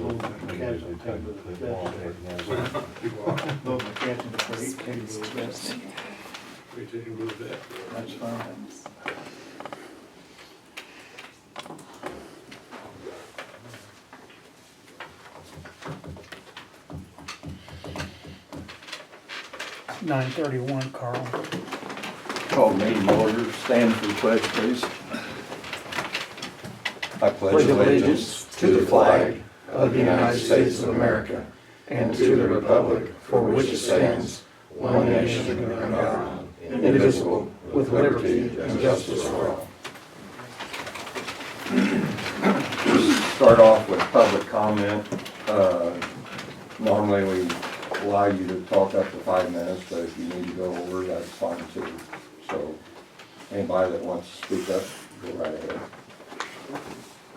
Both my cats and the crate, maybe a little bit. We didn't move that. That's fine. It's 9:31, Carl. Call meeting order, stand for the pledge, please. I pledge allegiance to the flag of the United States of America and to the republic for which it stands, one nation under God, indivisible, with liberty and justice for all. Start off with public comment. Normally we allow you to talk up to 5 minutes, but if you need to go over, that's fine too. So anybody that wants to speak up, go right ahead.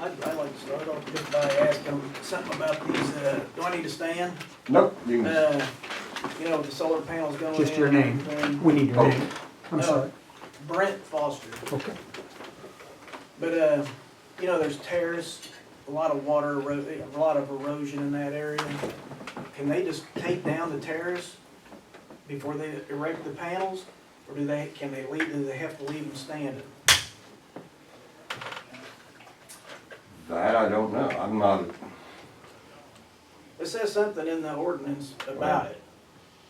I'd like to start off just by asking something about these, do I need to stand? Nope, you can, You know, with the solar panels going in. Just your and name. everything. We need your name. I'm Oh. sorry. Brent Foster. Okay. But, you know, there's terrace, a lot of water, a lot of erosion in that area. Can they just take down the terrace before they erect the panels? Or do they have to leave them standing? that I don't know. I'm not, It says something in the ordinance about it.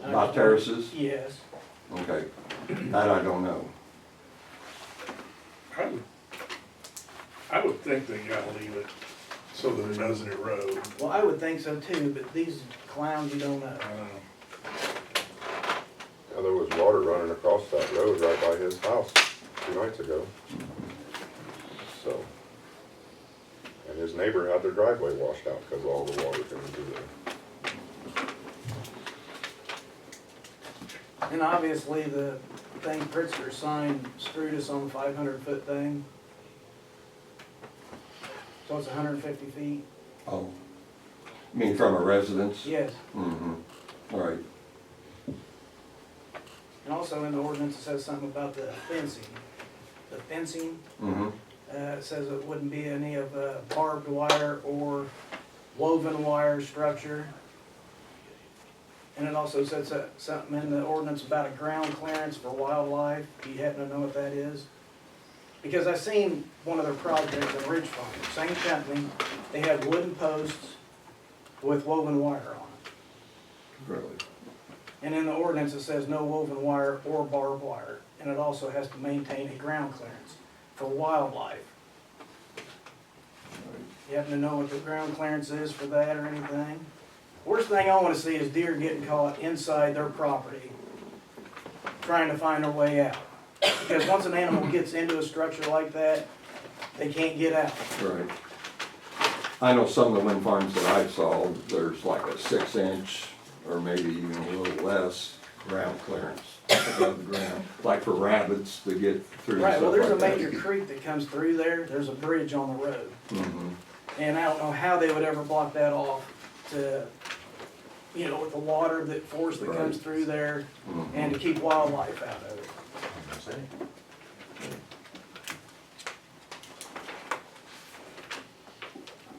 about terraces? Yes. Okay, that I don't know. I would think they gotta leave it so that it doesn't erode. Well, I would think so too, but these clowns, you don't know. Yeah, there was water running across that road right by his house 2 nights ago. So, and his neighbor had their driveway washed out because all the water came through there. And obviously, the thing Pritzker signed screwed us on the 500-foot thing. So it's 150 feet? Oh, you mean from a residence? Yes. Mm-hmm, all right. And also in the ordinance, it says something about the fencing. The fencing, Mm-hmm, it says it wouldn't be any of barbed wire or woven wire structure. And it also says something in the ordinance about a ground clearance for wildlife. Do you happen to know what that is? Because I seen one of their projects in Ridge Farm, same company, they have wooden posts with woven wire on it. really. And in the ordinance, it says no woven wire or barbed wire, and it also has to maintain a ground clearance for wildlife. You happen to know what the ground clearance is for that or anything? Worst thing I wanna see is deer getting caught inside their property, trying to find their way out. Because once an animal gets into a structure like that, they can't get out. Right. I know some of the wind farms that I saw, there's like a 6-inch or maybe even a little less ground clearance above the ground, like for rabbits to get through and Right, well, stuff there's a like that. major creek that comes through there, there's a bridge on the road. Mhm. And I don't know how they would ever block that off to, you know, with the water, that force that comes Right. through there, Mhm. and to keep wildlife out of it.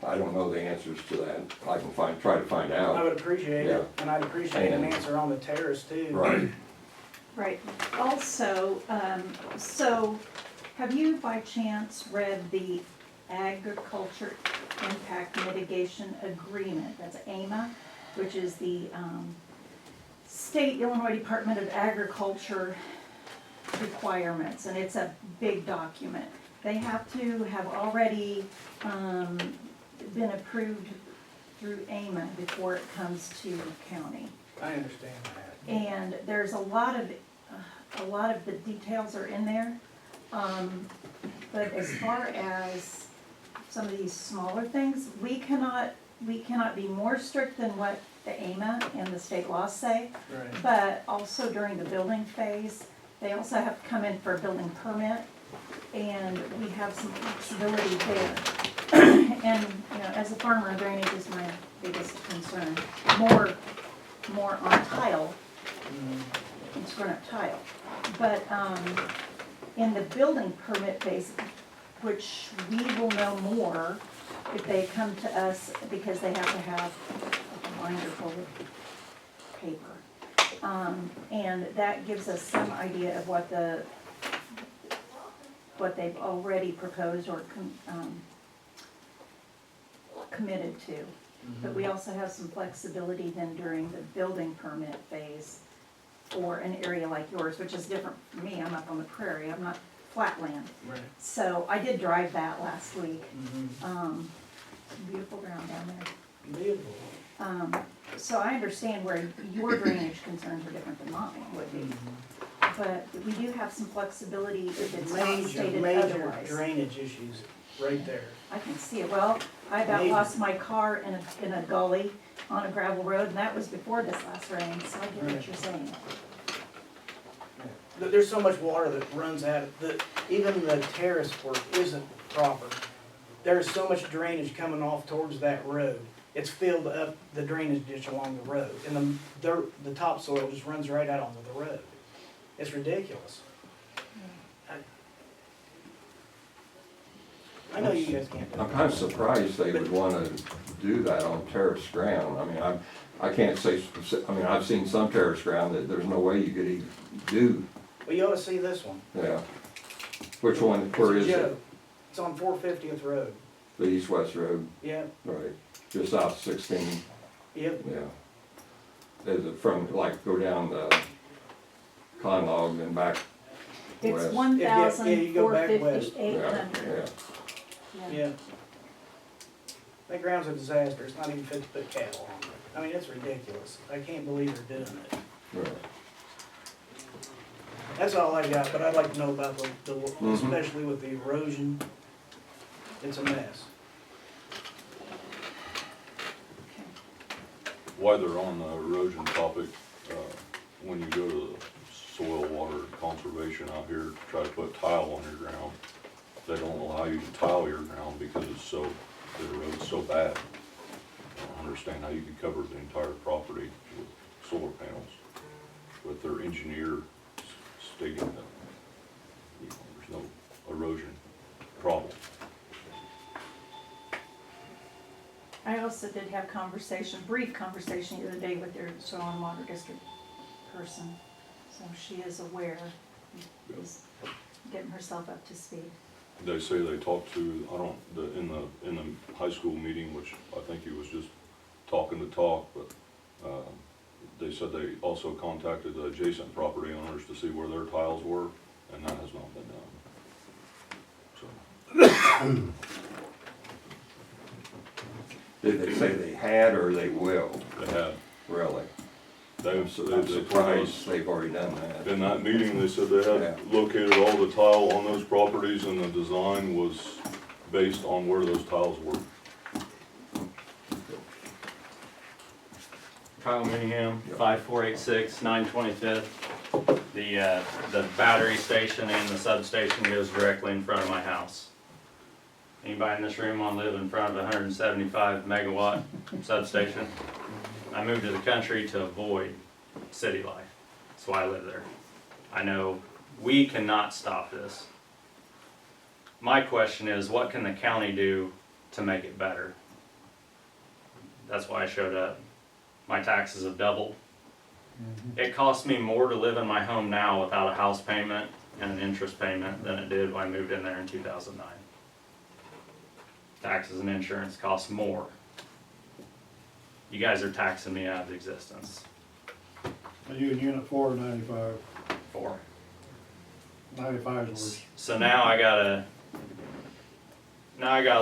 I don't know the answers to that. I can try to find I out. would appreciate it, Yeah. and I'd appreciate an And- answer on the terrace too. Right. Right, also, so have you by chance read the Agriculture Impact Mitigation Agreement? That's AMA, which is the State Illinois Department of Agriculture requirements, and it's a big document. They have to have already been approved through AMA before it comes to county. I understand that. And there's a lot of the details are in there. But as far as some of these smaller things, we cannot be more strict than what the AMA and the state laws say. Right. But also during the building phase, they also have to come in for a building permit, and we have some flexibility there. And, you know, as a farmer, drainage is my biggest concern. More on tile, and screwing up tile. But, in the building permit phase, which we will know more if they come to us, because they have to have a binder full of paper. And that gives us some idea of what they've already proposed or committed to. But we also have some flexibility then during the building permit phase for an area like yours, which is different from me. I'm up on the prairie, I'm not flatland. Right. So I did drive that last week. Mhm. Beautiful ground down there. Beautiful. So I understand where your drainage concerns are different than mine would be. But we do have some flexibility if it's not Major, stated major otherwise. drainage issues right there. I can see it. Well, I about Major. lost my car in a gully on a gravel road, and that was before this last rain, so I get what Right. you're saying. There's so much water that runs out of the, even the terrace work isn't proper. There's so much drainage coming off towards that road. It's filled up the drainage ditch along the road, and the dirt, the topsoil just runs right out onto the road. It's ridiculous. I know you guys can't do I'm it. kind of surprised they would want to do that on terrace ground. I mean, I can't say I mean, I've seen some terrace ground that there's no way you could even do, Well, you ought to see this one. yeah. Which one, where It's is a it? joke. It's on 450th Road. The east-west road, Yeah, right, just off 16, yep. yeah. Is it from, like, go down the Conlog and back It's west? 1,458 Yeah, hundred. yeah. Yeah. That ground's a disaster. It's not even fit to put cattle on. I mean, it's ridiculous. I can't believe they're doing it. Right. That's all I got, but I'd like to know about the Mhm. especially with the erosion. It's a mess. While they're on the erosion topic, when you go to soil water conservation out here, to try to put tile on your ground, they don't allow you to tile your ground because it's so, the erode's so bad. I don't understand how you could cover the entire property with solar panels, with their engineer stating that, you know, there's no erosion problem. I also did have brief conversation the other day with their soil and water district person. So she is aware, is getting herself up to speed. They say they talked to, in the high school meeting, which I think he was just talking to talk, but, they said they also contacted the adjacent property owners to see where their tiles were, and that has not been done. So, Did they say they had or they will? they had, Really? they I'm told us, surprised they've already done that. in that meeting, they said they Yeah. had located all the tile on those properties, and the design was based on where those tiles were. Kyle Minningham, Yep. 5486 925th. The battery station and the substation goes directly in front of my house. Anybody in this room want to live in front of a 175 megawatt substation? I moved to the country to avoid city life. That's why I live there. I know we cannot stop this. My question is, what can the county do to make it better? That's why I showed up. My taxes have doubled. It costs me more to live in my home now without a house payment and an interest payment than it did when I moved in there in 2009. Taxes and insurance cost more. You guys are taxing me out of existence. Are you in unit 4 or 95? For 95 is worse. So now I gotta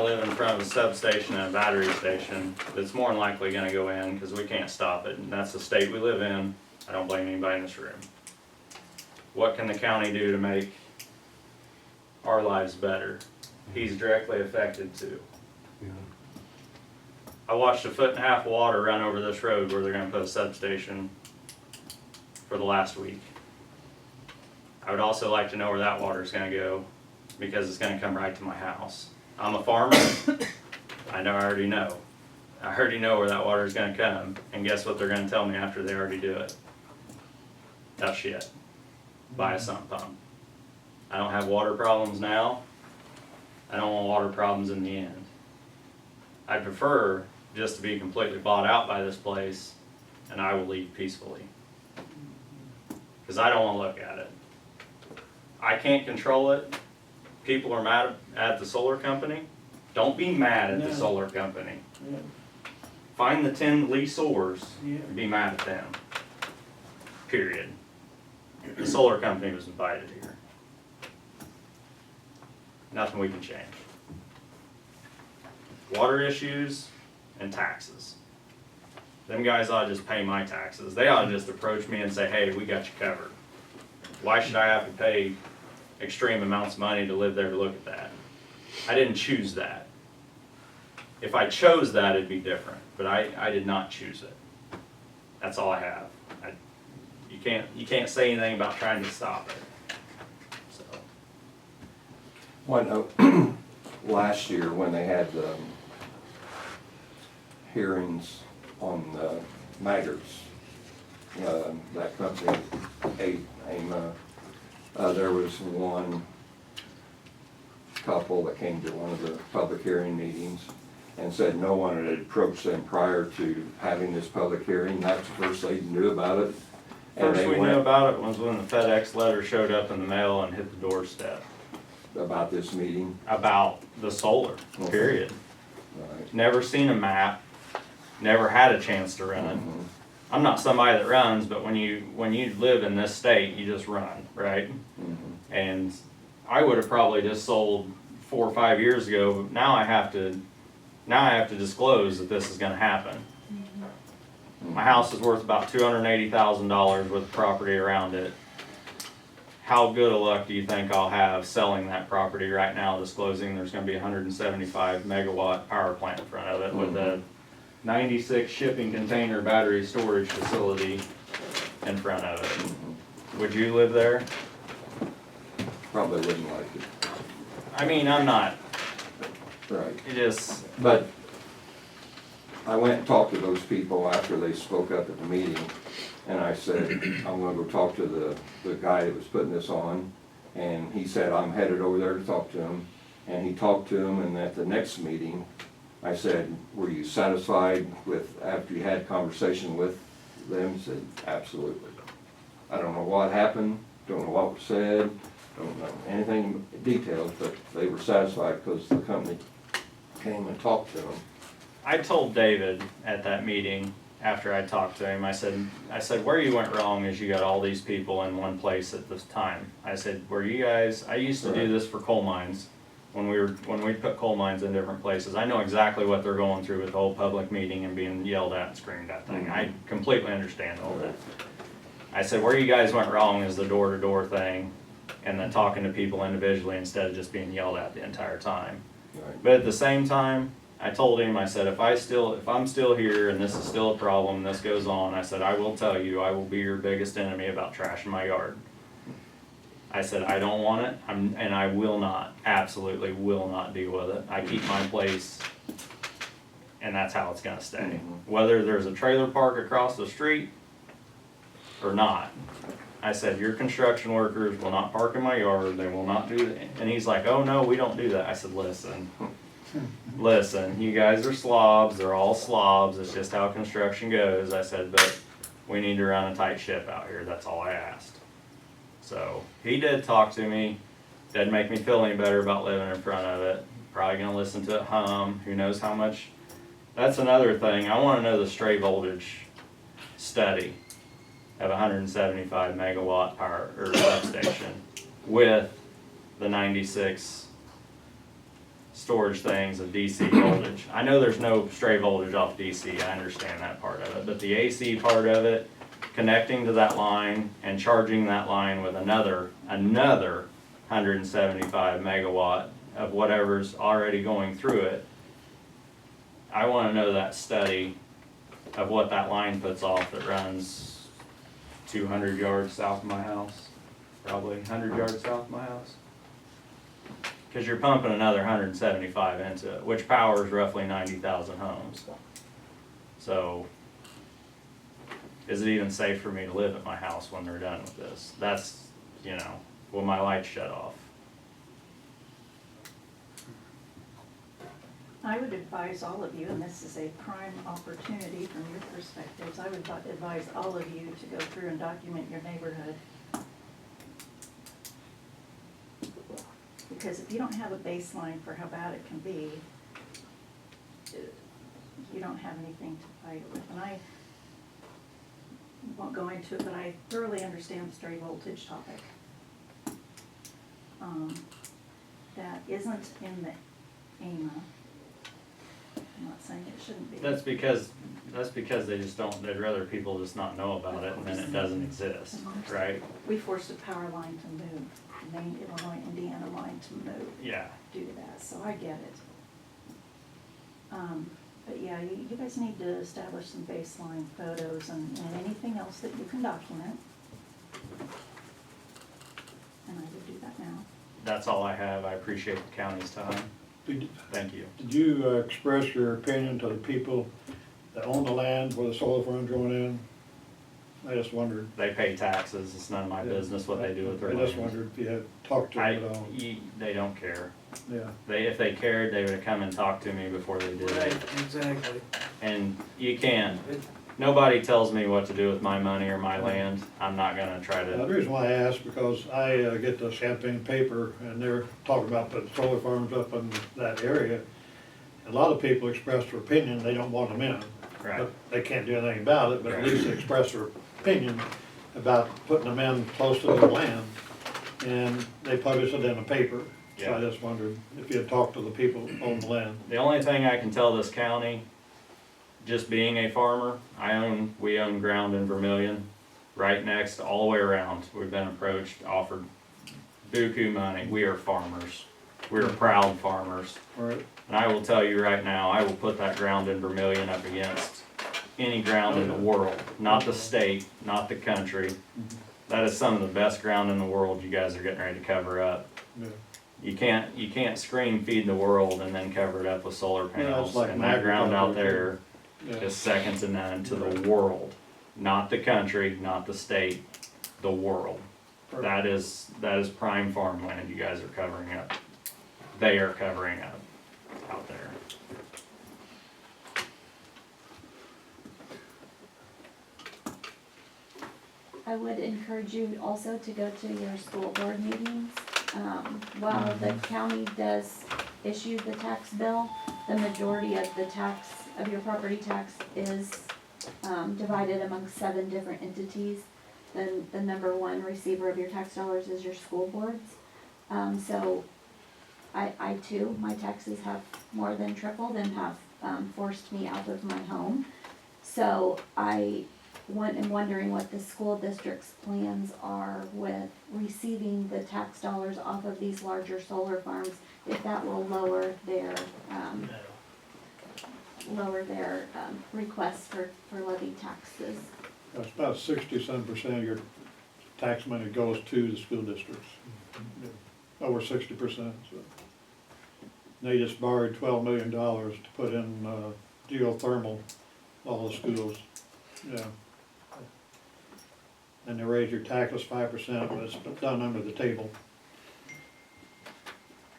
live in front of a substation and a battery station that's more than likely gonna go in because we can't stop it, and that's the state we live in. I don't blame anybody in this room. What can the county do to make our lives better? He's directly affected too. I watched 1.5 feet of water run over this road where they're gonna put a substation for the last week. I would also like to know where that water is gonna go because it's gonna come right to my house. I'm a farmer. I already know. I already know where that water is gonna come, and guess what they're gonna tell me after they already do it? Tough shit. Buy a sump pump. I don't have water problems now. I don't want water problems in the end. I prefer just to be completely bought out by this place, and I will leave peacefully. Because I don't want to look at it. I can't control it. People are mad at the solar company. Don't be mad at the No. solar company. Yeah. Find the 10 leaseors Yeah. and be mad at them. Period. The solar company was invited here. Nothing we can change. Water issues and taxes. Them guys ought to just pay my taxes. They ought to just approach me and say, hey, we got you covered. Why should I have to pay extreme amounts of money to live there to look at that? I didn't choose that. If I chose that, it'd be different, but I did not choose it. That's all I have. You can't say anything about trying to stop it. So, Well, last year when they had the hearings on Maggots, that company, AIMA, there was one couple that came to one of the public hearing meetings and said no one had approached them prior to having this public hearing. That's the first they knew about it. And first they we knew went about it was when the FedEx letter showed up in the mail and hit the doorstep about this meeting. about the solar, Okay. period. Right. Never seen a map, never had a chance to run. Mhm. I'm not somebody that runs, but when you live in this state, you just run, right? Mhm. And I would have probably just sold 4 or 5 years ago, but now I have to disclose that this is gonna happen. My house is worth about $280,000 with property around it. How good a luck do you think I'll have selling that property right now, disclosing there's gonna be a 175 megawatt power plant in front of it with a 96 shipping container battery storage facility in front of it? Would you live there? Probably wouldn't like it. I mean, I'm not, Right. it just, But I went and talked to those people after they spoke up at the meeting, and I said, I'm gonna go talk to the guy that was putting this on, and he said, I'm headed over there to talk to him, and he talked to him, and at the next meeting, I said, were you satisfied with, after you had conversation with them? He said, absolutely. I don't know what happened, don't know what was said, don't know anything detailed, but they were satisfied because the company came and talked to them. I told David at that meeting, after I talked to him, I said, where you went wrong is you got all these people in one place at this time. I said, where you guys, I used to do Right. this for coal mines, when we put coal mines in different places. I know exactly what they're going through with the whole public meeting and being yelled at and screamed at thing. I completely understand all that. I said, where you guys went wrong is the door-to-door thing and then talking to people individually instead of just being yelled at the entire time. Right. But at the same time, I told him, I said, if I'm still here and this is still a problem, and this goes on, I said, I will tell you, I will be your biggest enemy about trashing my yard. I said, I don't want it, and I will not, absolutely will not deal with it. I keep my place, and that's how it's gonna stay. Whether there's a trailer park across the street or not. I said, your construction workers will not park in my yard, they will not do that. And he's like, oh no, we don't do that. I said, listen, you guys are slobs, they're all slobs, it's just how construction goes. I said, but we need to run a tight ship out here, that's all I asked. So, he did talk to me, didn't make me feel any better about living in front of it. Probably gonna listen to it hum, who knows how much. That's another thing, I wanna know the stray voltage study of 175 megawatt power, or substation, with the 96 storage things of DC voltage. I know there's no stray voltage off DC, I understand that part of it, but the AC part of it, connecting to that line and charging that line with another 175 megawatt of whatever's already going through it. I wanna know that study of what that line puts off that runs 200 yards south of my house, probably 100 yards south of my house. Because you're pumping another 175 into it, which powers roughly 90,000 homes. So, is it even safe for me to live at my house when they're done with this? That's, will my lights shut off? I would advise all of you, and this is a prime opportunity from your perspectives, I would advise all of you to go through and document your neighborhood. Because if you don't have a baseline for how bad it can be, you don't have anything to fight with. And I won't go into it, but I thoroughly understand the stray voltage topic. That isn't in the AMA. I'm not saying it shouldn't be. That's because they just don't, they'd rather people just not know about it and then it doesn't exist, right? We forced a power line to move, the main Illinois, Indiana line to move Yeah. due to that, so I get it. But yeah, you guys need to establish some baseline photos and anything else that you can document. And I would do that now. That's all I have. I appreciate the county's time. Thank you. Did you express your opinion to the people that own the land where the solar farm's going in? I just wondered. They pay taxes. It's none of my business what they do with their I just land. wondered if you had talked to them at all. They don't care. Yeah. If they cared, they would have come and talked to me before they did Right, it. exactly. And you can. Nobody tells me what to do with my money or my land. I'm not gonna try The to, reason why I asked, because I get the Champaign paper, and they're talking about putting solar farms up in that area. A lot of people express their opinion, they don't want them in. right, But they can't do anything about it, but at least they express their opinion about putting them in close to their land. And they publish it in the paper, so I Yeah. just wondered if you had talked to the people on the land. the only thing I can tell this county, just being a farmer, we own ground in Vermillion, right next, all the way around. We've been approached, offered buku money. We are farmers. We're proud farmers. All right, And I will tell you right now, I will put that ground in Vermillion up against any ground in the world, not the state, not the country. That is some of the best ground in the world you guys are getting ready to cover up. yeah. You can't scream feed the world and then cover it up with solar Yeah, it's panels. like And that ground out there Yeah. is second to none to the world, not the country, not the state, the world. That is prime farmland you guys are covering up. They are covering up out there. I would encourage you also to go to your school board meetings. While the county does issue the tax bill, the majority of the tax, of your property tax is divided among 7 different entities. The number one receiver of your tax dollars is your school boards. So I too, my taxes have more than tripled and have forced me out of my home. So I am wondering what the school district's plans are with receiving the tax dollars off of these larger solar farms, if that will lower their requests for levy taxes. That's about 60% of your tax money goes to the school districts. Over 60%, so. They just borrowed $12 million to put in geothermal, all the schools, yeah. And they raise your taxes 5%, but it's done under the table.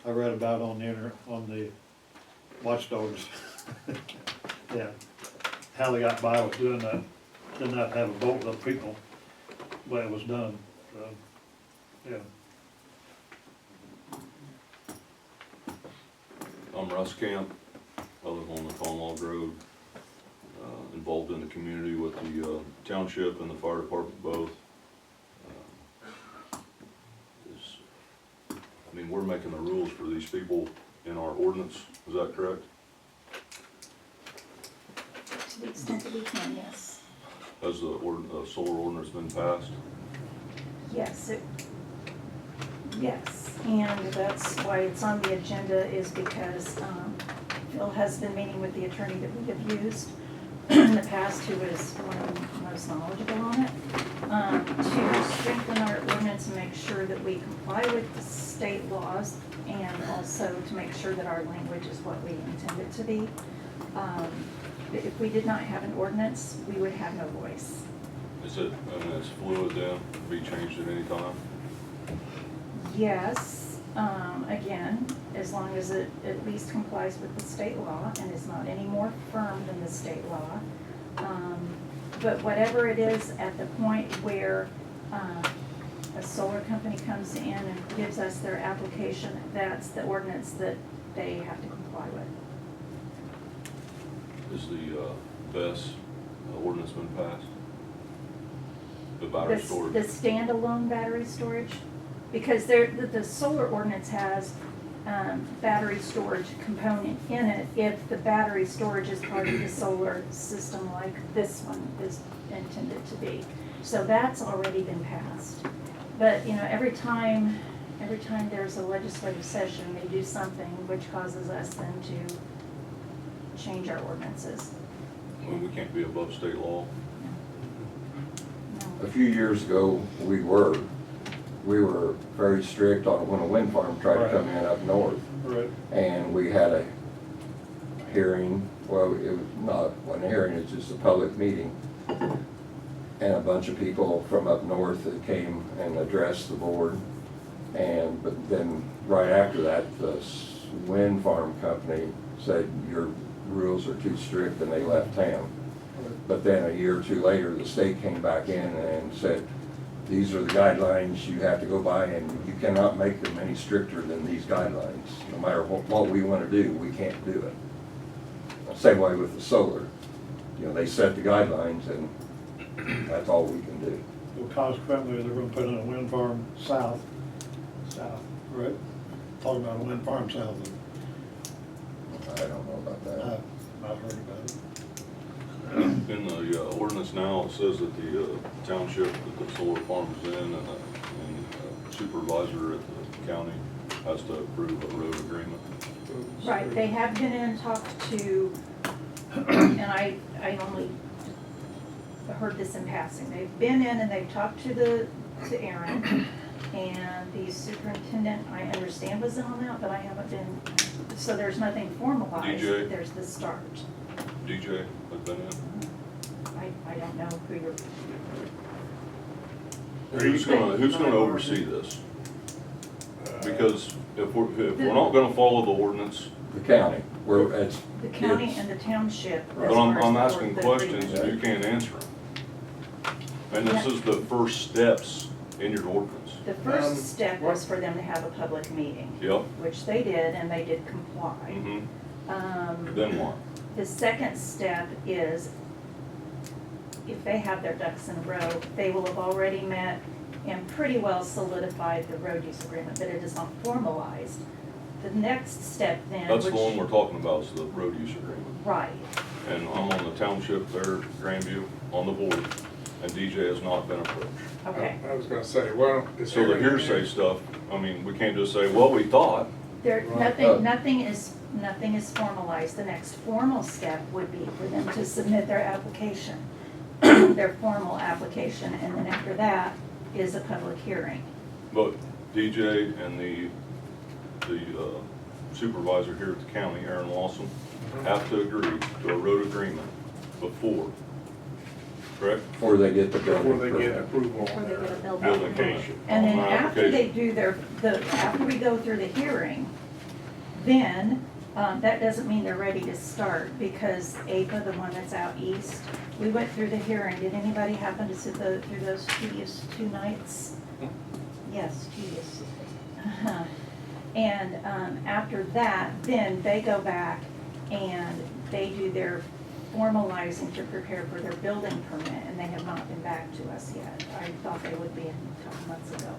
I read about on the watchdogs. Yeah, how they got by with doing that, did not have a vote of people, the way it was done, so, yeah. I'm Russ Camp. I live on the Palm Log Road, involved in the community with the township and the fire department both. I mean, we're making the rules for these people in our ordinance, is that correct? To the extent that we can, yes. Has the solar ordinance been passed? Yes, yes, and that's why it's on the agenda, is because Phil has been meeting with the attorney that we have used in the past, who is one of the most knowledgeable on it, to strengthen our ordinance and make sure that we comply with the state laws, and also to make sure that our language is what we intend it to be. If we did not have an ordinance, we would have no voice. Is it, I mean, it's fluid then, be changed at any time? Yes, again, as long as it at least complies with the state law and is not any more firm than the state law. But whatever it is, at the point where a solar company comes in and gives us their application, that's the ordinance that they have to comply with. Is the BES ordinance been passed? The The battery s- storage? The standalone battery storage, because the solar ordinance has battery storage component in it if the battery storage is part of the solar system like this one is intended to be. So that's already been passed. But, you know, every time there's a legislative session, they do something which causes us then to change our ordinances. I mean, we can't be above state law. No. A few years ago, we were very strict on when a wind farm tried to come in up north. Right. And we had a hearing, well, it was not one hearing, it's just a public meeting. And a bunch of people from up north that came and addressed the board. But then right after that, the wind farm company said, your rules are too strict, and they left town. But then a year or two later, the state came back in and said, these are the guidelines you have to go by, and you cannot make them any stricter than these guidelines. No matter what we want to do, we can't do it. Same way with the solar. You know, they set the guidelines, and that's all we can do. Well, consequently, they're gonna put in a wind farm south, right? Talking about a wind farm south of, I don't know about that. I've heard about it. In the ordinance now, it says that the township that the solar farm is in and the supervisor at the county has to approve a road agreement. Right, they have been in and talked to, and I only heard this in passing. They've been in and they've talked to Aaron, and the superintendent, I understand, was in on that, but I haven't been, so there's nothing formalized. DJ? There's the start. DJ has been in. I don't know who you're, Who's gonna oversee this? Because if we're not gonna follow the ordinance, The county, it's. the county it's- and the township. as but far as I'm the asking the questions agreement. and you can't answer them. And this is the first steps in your ordinance. The first step was for them to have a public meeting, Yep. which they did, and they did comply. Mm-hmm. Then what? The second step is, if they have their ducks in a row, they will have already met and pretty well solidified the road use agreement, but it is not formalized. The next step then, That's the which- one we're talking about, is the road use agreement. Right, And I'm on the township there, Grandview, on the board, and DJ has not been approached. okay. I was gonna say, well, is So the there any- hearsay stuff, I mean, we can't just say, well, we thought. There, Right. nothing is formalized. The next formal step would be for them to submit their application, their formal application, and then after that is a public hearing. But DJ and the supervisor here at the county, Aaron Lawson, have to agree to a road agreement before, correct? Before they get the building Before they get permit. approval Before on they get a their building Building permit. permit. And then On the after they application. do after we go through the hearing, then, that doesn't mean they're ready to start, because APA, the one that's out east, we went through the hearing. Did anybody happen to sit through those tedious 2 nights? Yes, tedious. And, after that, then they go back and they do their formalizing to prepare for their building permit, and they have not been back to us yet. I thought they would be a couple months ago.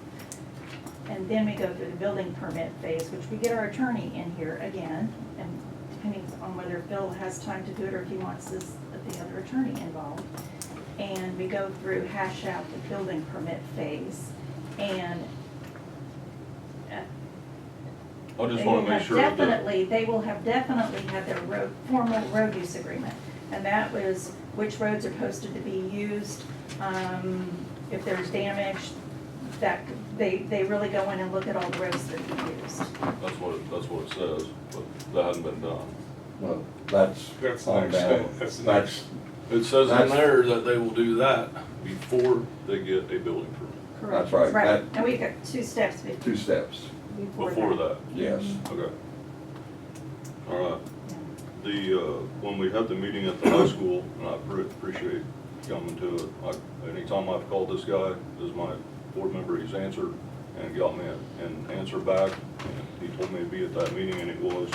And then we go through the building permit phase, which we get our attorney in here again, and depending on whether Phil has time to do it or if he wants the other attorney involved. And we go through, hash out the building permit phase, and I just wanna make sure that. they will have definitely had their formal road use agreement. And that was which roads are posted to be used, if there's damage, that, they really go in and look at all the roads that are being used. That's what it says, but that hasn't been done. Well, that's That's the on next down. step. That's the That's, It says in That's- there that they will do that before they get a building permit. Correct. That's right. Right, That- and we've got 2 steps. two steps. Before that? Yes. Okay. All right. When we had the meeting at the high school, and I appreciate coming to it, anytime I've called this guy, as my board member, he's answered and got me an answer back. And he told me to be at that meeting, and it was.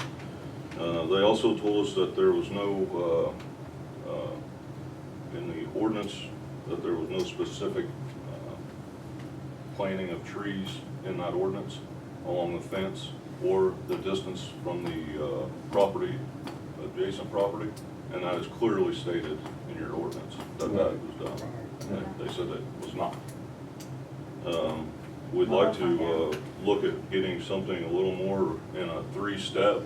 They also told us that there was no, in the ordinance, that there was no specific planting of trees in that ordinance along the fence or the distance from the property, adjacent property, and that is clearly stated in your ordinance that that was done. And they said it was not. We'd like to look at getting something a little more in a three-step,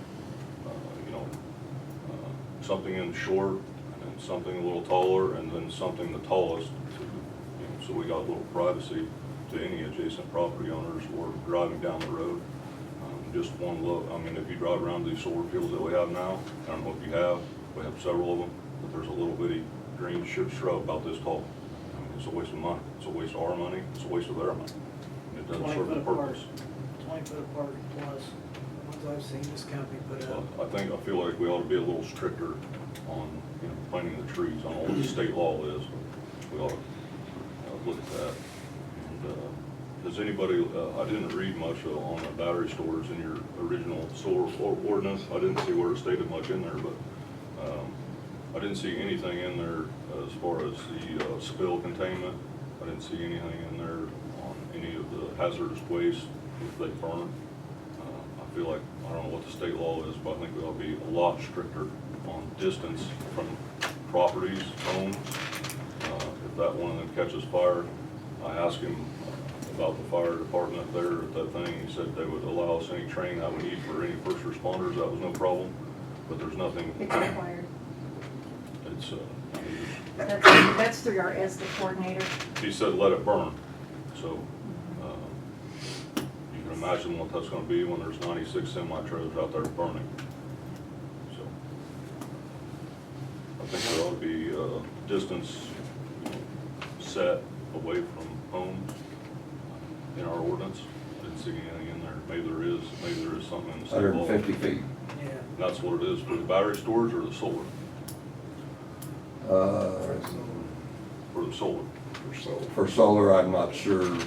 something in short, and then something a little taller, and then something the tallest, so we got a little privacy to any adjacent property owners or driving down the road. Just one look, I mean, if you drive around these solar fields that we have now, I don't know if you have, we have several of them, but there's a little bitty green shrub about this tall. I mean, it's a waste of money, it's a waste of our money, it's a waste of their money. And it doesn't 20 serve the foot apart. purpose. 20 foot apart plus, the ones I've seen this company put So up. I feel like we ought to be a little stricter on, planting the trees. I don't know what the state law is, but we ought to look at that. And, does anybody, I didn't read much on the battery storage in your original solar ordinance. I didn't see where it stated much in there, but I didn't see anything in there as far as the spill containment. I didn't see anything in there on any of the hazardous waste if they burn. I feel like, I don't know what the state law is, but I think we ought to be a lot stricter on distance from properties, homes. If that one of them catches fire, I asked him about the fire department there at that thing. He said they would allow us any training that we need for any first responders. That was no problem, but there's nothing. It's required. It's, That's through our ESDA coordinator. he said let it burn. So you can imagine what that's gonna be when there's 96 semi-trailers out there burning. So I think there ought to be distance set away from homes in our ordinance. I didn't see anything in there. Maybe there is something in the state law. 150 feet. Yeah. That's what it is for the battery storage or the solar? For the solar. For solar, I'm not sure.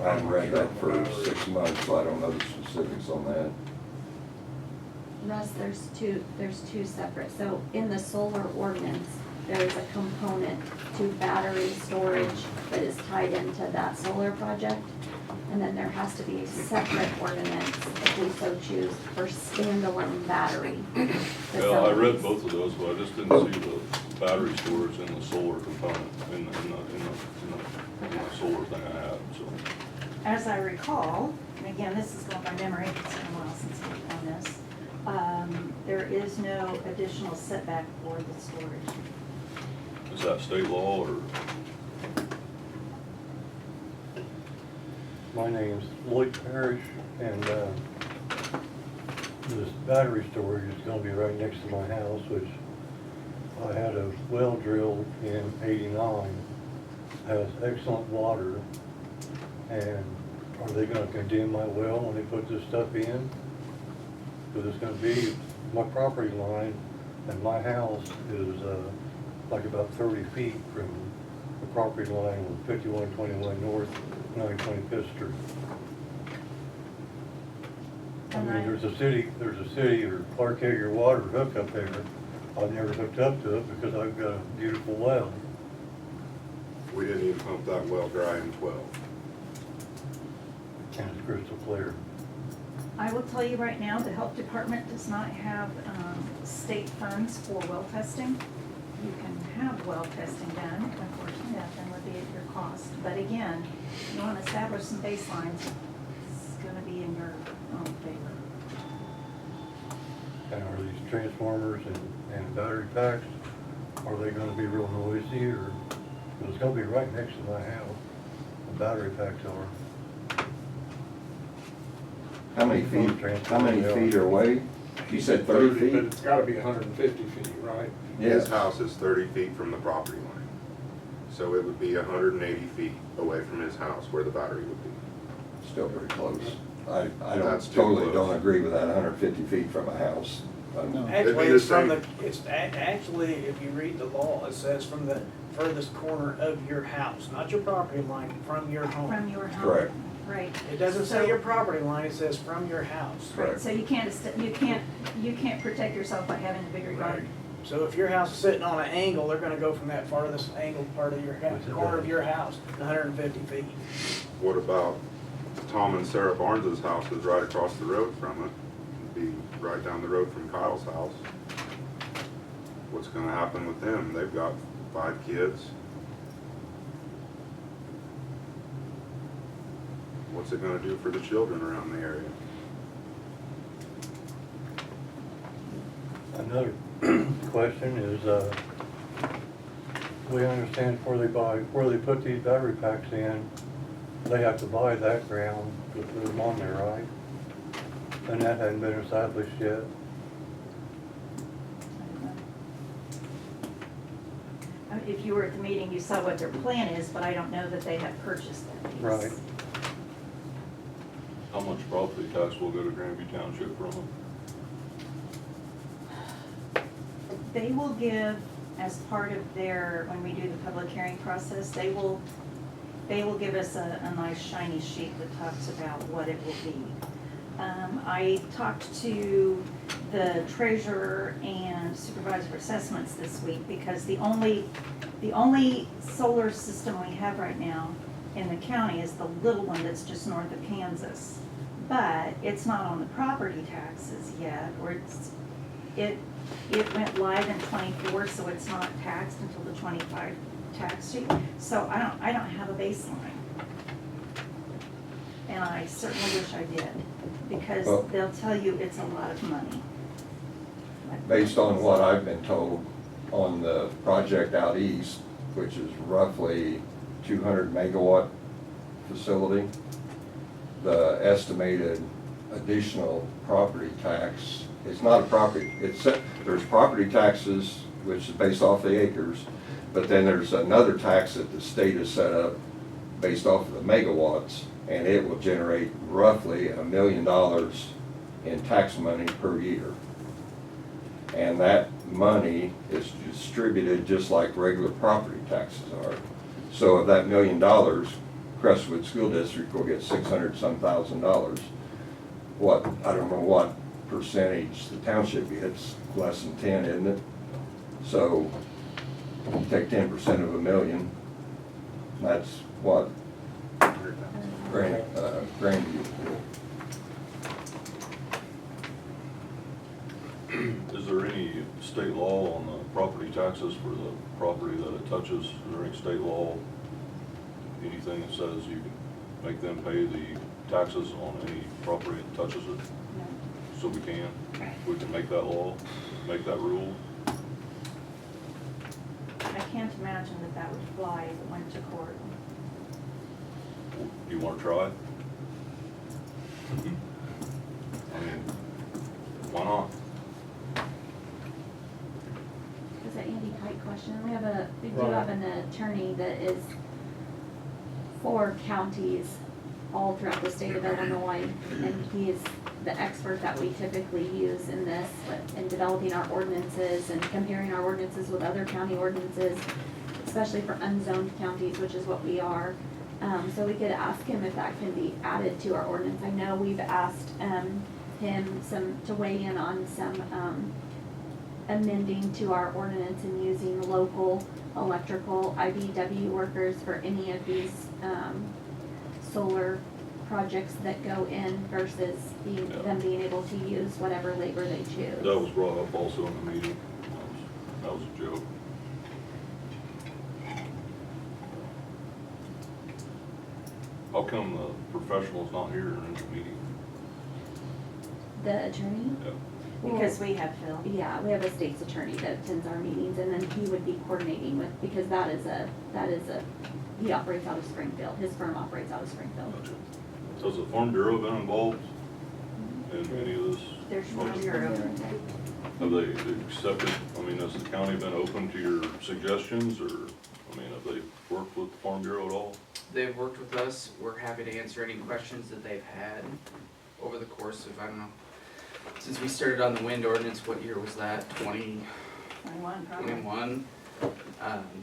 I haven't read that for 6 months, so I don't know the specifics on that. Russ, there's two separate, so in the solar ordinance, there is a component to battery storage that is tied into that solar project. And then there has to be a separate ordinance, if we so choose, for standalone battery. Well, I read both of those, but I just didn't see the battery storage in the solar component, in the solar thing I had, so. As I recall, and again, this is going by memory, it's been a while since we've done this, there is no additional setback for the storage. Is that state law or? My name's Lloyd Parrish, and this battery storage is gonna be right next to my house, which I had a well drilled in '89, has excellent water, and are they gonna condemn my well when they put this stuff in? Because it's gonna be, my property line and my house is like about 30 feet from the property line of 5121 North, 925th Street. I mean, there's a city or Clark Hager water hookup there. I've never hooked up to it because I've got a beautiful well. We didn't even pump that well dry in 12. And it's crystal clear. I will tell you right now, the health department does not have state funds for well testing. You can have well testing done, unfortunately, that then would be at your cost. But again, you want to establish some baselines, it's gonna be in your own favor. And are these transformers and battery packs, are they gonna be real noisy or, it's gonna be right next to my house, the battery packs are. How many feet are away? You said 30 But feet? it's gotta be 150 feet, right? His Yes. house is 30 feet from the property line. So it would be 180 feet away from his house where the battery would be. Still pretty close. I don't, That's too totally close. don't agree with that 150 feet from a house. No. Actually, the it's from same. actually, if you read the law, it says from the furthest corner of your house, not your property line, from your home. From your home. Correct. Right. It doesn't So- say your property line, it says from your house. Correct. So you can't protect yourself by having a bigger yard. So if your house is sitting on an angle, they're gonna go from that farthest angled part of your house, corner of your house, 150 feet. What about Tom and Sarah Barnes's house is right across the road from it? It'd be right down the road from Kyle's house. What's gonna happen with them? They've got 5 kids. What's it gonna do for the children around the area? Another question is, we understand where they put these battery packs in, they have to buy that ground to put them on there, right? And that hadn't been established yet. If you were at the meeting, you saw what their plan is, but I don't know that they have purchased that piece. Right. How much property tax will go to Grandview Township from them? They will give, as part of their, when we do the public hearing process, they will give us a nice shiny sheet that talks about what it will be. I talked to the treasurer and supervisor of assessments this week because the only solar system we have right now in the county is the little one that's just north of Kansas. But it's not on the property taxes yet, or it went live in '24, so it's not taxed until the '25 tax sheet. So I don't have a baseline. And I certainly wish I did, because Well- they'll tell you it's a lot of money. Based on what I've been told on the project out east, which is roughly 200 megawatt facility, the estimated additional property tax, it's not a property, there's property taxes, which is based off the acres, but then there's another tax that the state has set up based off of the megawatts, and it will generate roughly $1 million in tax money per year. And that money is distributed just like regular property taxes are. So of that $1 million, Crestwood School District will get $600-some thousand. What, I don't know what percentage the township gets, less than 10, isn't it? So you take 10% of $1 million, that's what? Grandview. Is there any state law on the property taxes for the property that it touches? Is there any state law, anything that says you can make them pay the taxes on any property that touches it? No. So we can make that law, make that rule? I can't imagine that would fly if it went to court. Do you wanna try it? I mean, why not? Is that Andy Pike question? We do Right. have an attorney that is for counties all throughout the state of Illinois, and he is the expert that we typically use in this, in developing our ordinances and comparing our ordinances with other county ordinances, especially for unzoned counties, which is what we are. So we could ask him if that can be added to our ordinance. I know we've asked him to weigh in on some amending to our ordinance and using local electrical IBW workers for any of these solar projects that go in versus them being able to use whatever labor they choose. That was brought up also in the meeting. That was a joke. How come the professional's not here in the meeting? The attorney? Yeah. Because we have Phil. Yeah, we have a state's attorney that attends our meetings, and then he would be coordinating with, because he operates out of Springfield, his firm operates out of Springfield. Gotcha. So has the Farm Bureau been involved in any of this? There's no bureau. Have they accepted, I mean, has the county been open to your suggestions, or, I mean, have they worked with the Farm Bureau at all? They've worked with us. We're happy to answer any questions that they've had. over the course of, I don't know, since we started on the wind ordinance, what year was that, 21 probably. 21?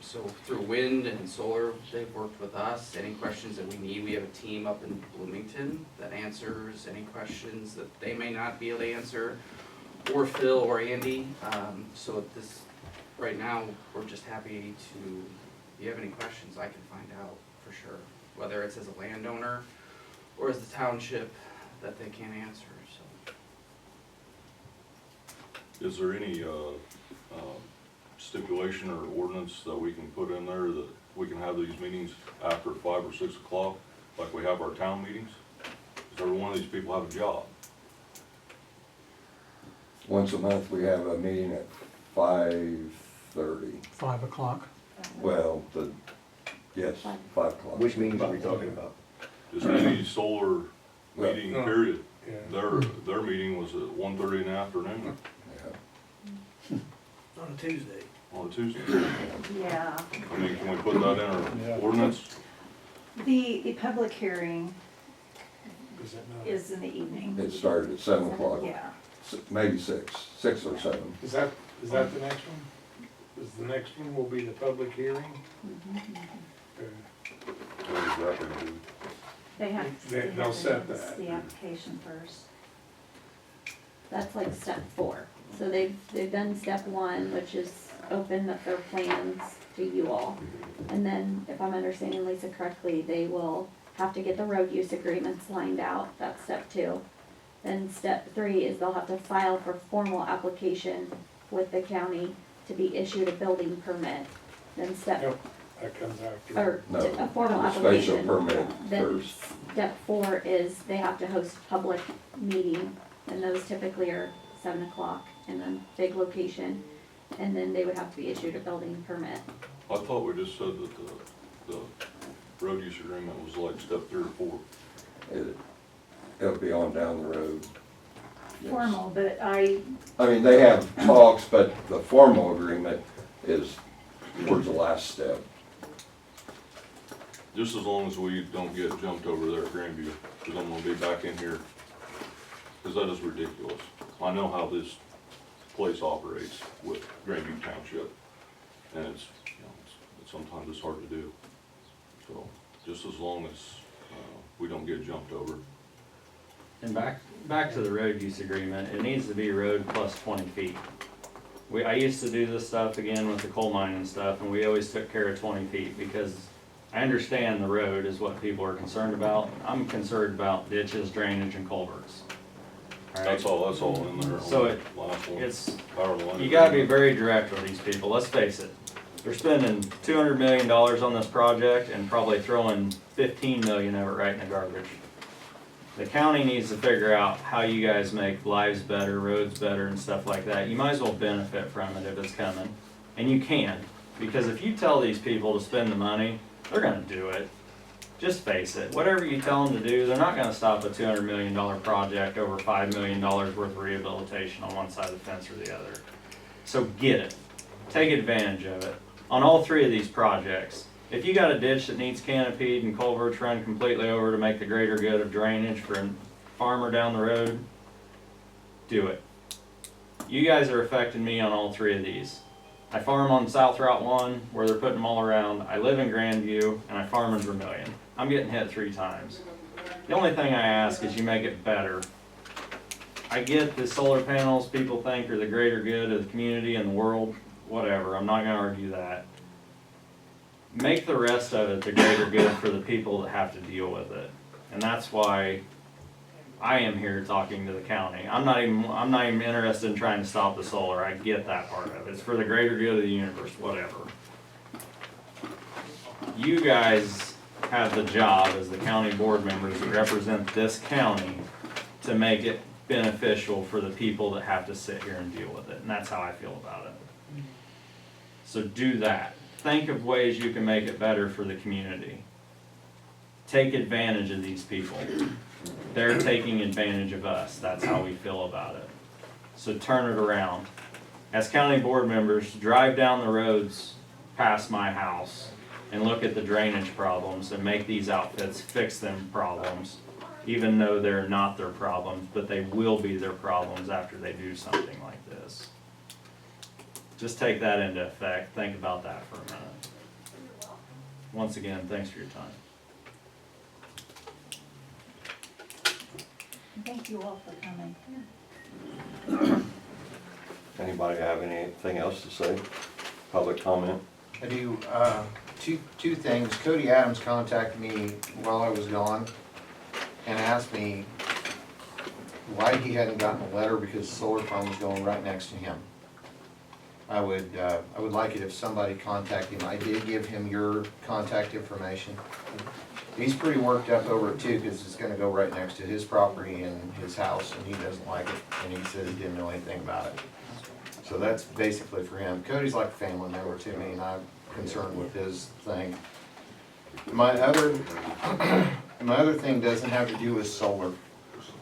So through wind and solar, they've worked with us. Any questions that we need, we have a team up in Bloomington that answers any questions that they may not be able to answer, or Phil or Andy. So at this, right now, we're just happy to, if you have any questions, I can find out for sure. Whether it's as a landowner or as the township that they can't answer, so. Is there any, stipulation or ordinance that we can put in there that we can have these meetings after 5 or 6 o'clock, like we have our town meetings? Does every one of these people have a job? Once a month, we have a meeting at 5:30. 5 o'clock. Well, yes, 5 o'clock. Which meetings are we talking about? Just any solar meeting, No. period. Yeah. Their meeting was at 1:30 in the afternoon Yeah. On a Tuesday. on a Tuesday. Yeah. I mean, can we put that in Yeah. our ordinance? The public hearing Is that not? is in the evening. It started at 7 o'clock, Yeah. maybe 6 or 7. Is that the next one? Is the next one will be the public hearing? Okay. What is that gonna do? They have, They- they they'll have set to that. notice the application first. That's like step 4. So they've done step 1, which is open up their plans to you all. And then, if I'm understanding Lisa correctly, they will have to get the road use agreements lined out, that's step 2. Then step 3 is they'll have to file for formal application with the county to be issued a building permit. Then step, Yep. That comes after. or No, a formal the application. special permit Then first. step 4 is they have to host public meeting, and those typically are 7 o'clock in a big location. And then they would have to be issued a building permit. I thought we just said that the road use agreement was like step 3 or 4. It'll be on down the road. Yes. Formal, but I mean, they have talks, but the formal agreement is towards the last step. Just as long as we don't get jumped over there at Grandview, because I'm gonna be back in here, because that is ridiculous. I know how this place operates with Grandview Township, and it's, you know, sometimes it's hard to do. So, just as long as, we don't get jumped over. And back to the road use agreement, it needs to be road plus 20 feet. I used to do this stuff again with the coal mine and stuff, and we always took care of 20 feet, because I understand the road is what people are concerned about. I'm concerned about ditches, drainage, and culverts. All right? That's all in there. on So the last one. It's, Power line you gotta be agreement. very direct with these people, let's face it. They're spending $200 million on this project and probably throwing 15 million of it right in the garbage. The county needs to figure out how you guys make lives better, roads better, and stuff like that. You might as well benefit from it if it's coming. And you can, because if you tell these people to spend the money, they're gonna do it. Just face it, whatever you tell them to do, they're not gonna stop a $200 million project over $5 million worth of rehabilitation on one side of the fence or the other. So get it, take advantage of it. On all 3 of these projects, if you got a ditch that needs canopied and culverts run completely over to make the greater good of drainage for a farmer down the road, do it. You guys are affecting me on all 3 of these. I farm on South Route 1, where they're putting them all around. I live in Grandview, and I farm in Vermillion. I'm getting hit 3 times. The only thing I ask is you make it better. I get the solar panels people think are the greater good of the community and the world, whatever, I'm not gonna argue that. Make the rest of it the greater good for the people that have to deal with it. And that's why I am here talking to the county. I'm not even interested in trying to stop the solar. I get that part of it. It's for the greater good of the universe, whatever. You guys have the job as the county board members that represent this county to make it beneficial for the people that have to sit here and deal with it. And that's how I feel about it. So do that. Think of ways you can make it better for the community. Take advantage of these people. They're taking advantage of us. That's how we feel about it. So turn it around. As county board members, drive down the roads past my house and look at the drainage problems and make these outfits fix them problems. even though they're not their problems, but they will be their problems after they do something like this. Just take that into effect, think about that for a minute. Once again, thanks for your time. Thank you all for coming. Anybody have anything else to say? Public comment? I do, two things. Cody Adams contacted me while I was gone and asked me why he hadn't gotten a letter because the solar farm was going right next to him. I would like it if somebody contacted him. I did give him your contact information. He's pretty worked up over it too, because it's gonna go right next to his property and his house, and he doesn't like it, and he said he didn't know anything about it. So that's basically for him. Cody's like a family member to me, and I'm concerned with his thing. My other thing doesn't have to do with solar.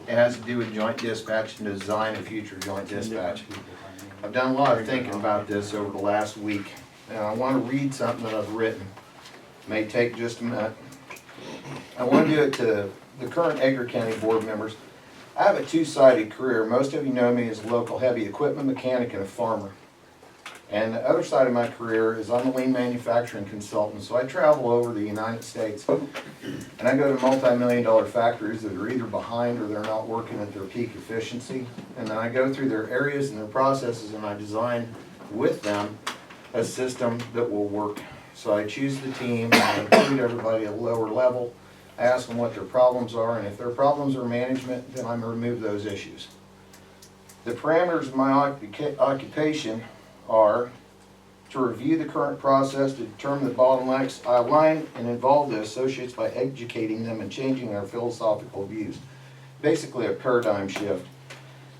It has to do with joint dispatch and design of future joint dispatch. I've done a lot of thinking about this over the last week, and I want to read something that I've written. It may take just a minute. I want to do it to the current Edgar County board members. I have a two-sided career. Most of you know me as a local heavy equipment mechanic and a farmer. And the other side of my career is I'm a lean manufacturing consultant, so I travel over the United States. And I go to multi-million-dollar factories that are either behind or they're not working at their peak efficiency. And then I go through their areas and their processes, and I design with them a system that will work. So I choose the team, and I include everybody at a lower level. I ask them what their problems are, and if their problems are management, then I'm going to remove those issues. The parameters of my occupation are to review the current process, to determine the bottlenecks. I align and involve the associates by educating them and changing their philosophical views. Basically a paradigm shift.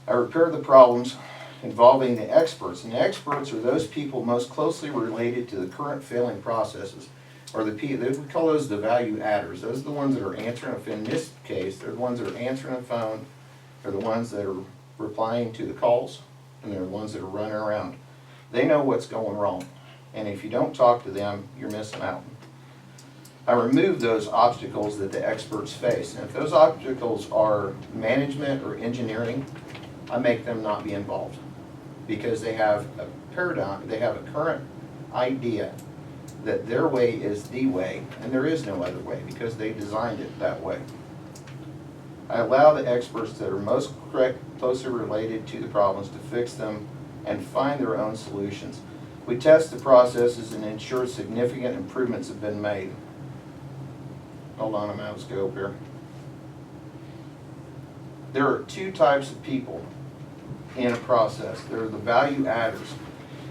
I repair the problems involving the experts, and the experts are those people most closely related to the current failing processes, or we call those the value adders. Those are the ones that are answering, in this case, they're the ones that are answering the phone, they're the ones that are replying to the calls, and they're the ones that are running around. They know what's going wrong, and if you don't talk to them, you're missing out. I remove those obstacles that the experts face, and if those obstacles are management or engineering, I make them not be involved, because they have a paradigm, they have a current idea that their way is the way, and there is no other way, because they designed it that way. I allow the experts that are most closely related to the problems to fix them and find their own solutions. We test the processes and ensure significant improvements have been made. Hold on, I'm out of scope here. There are two types of people in a process. There are the value adders.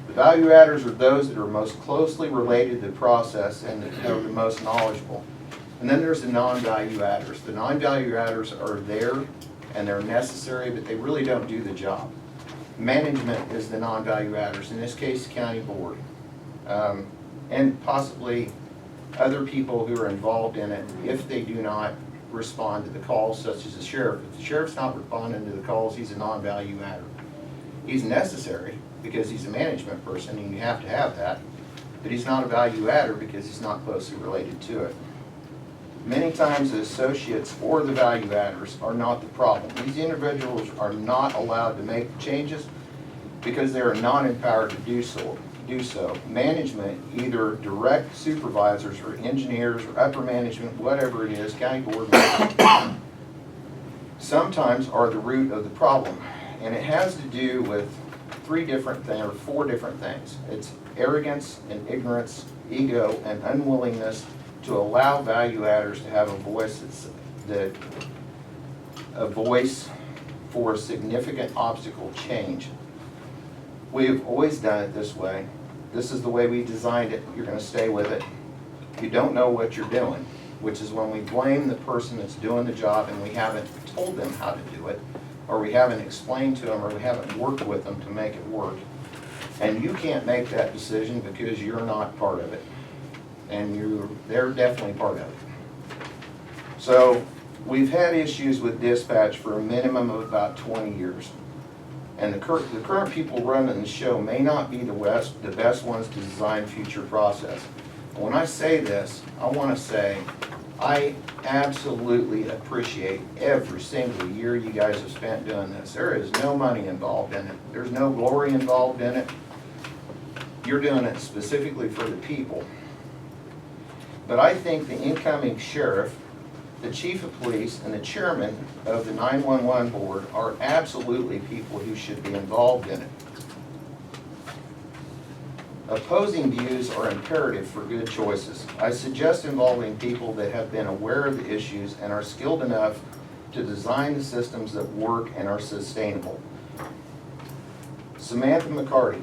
The value adders are those that are most closely related to the process and that are the most knowledgeable. And then there's the non-value adders. The non-value adders are there and they're necessary, but they really don't do the job. Management is the non-value adders, in this case the county board, and possibly other people who are involved in it if they do not respond to the calls, such as the sheriff. If the sheriff's not responding to the calls, he's a non-value adder. He's necessary because he's a management person and you have to have that, but he's not a value adder because he's not closely related to it. Many times the associates or the value adders are not the problem. These individuals are not allowed to make changes because they are not empowered to do so. Management, either direct supervisors or engineers or upper management, whatever it is, county board members, sometimes are the root of the problem. And it has to do with four different things. It's arrogance and ignorance, ego, and unwillingness to allow value adders to have a voice for significant obstacle change. We've always done it this way. This is the way we designed it. You're going to stay with it. You don't know what you're doing, which is when we blame the person that's doing the job and we haven't told them how to do it, or we haven't explained to them, or we haven't worked with them to make it work. And you can't make that decision because you're not part of it. And they're definitely part of it. So we've had issues with dispatch for a minimum of about 20 years. And the current people running the show may not be the best ones to design future process. When I say this, I want to say I absolutely appreciate every single year you guys have spent doing this. There is no money involved in it. There's no glory involved in it. You're doing it specifically for the people. But I think the incoming sheriff, the chief of police, and the chairman of the 911 board are absolutely people who should be involved in it. Opposing views are imperative for good choices. I suggest involving people that have been aware of the issues and are skilled enough to design the systems that work and are sustainable. Samantha McCarty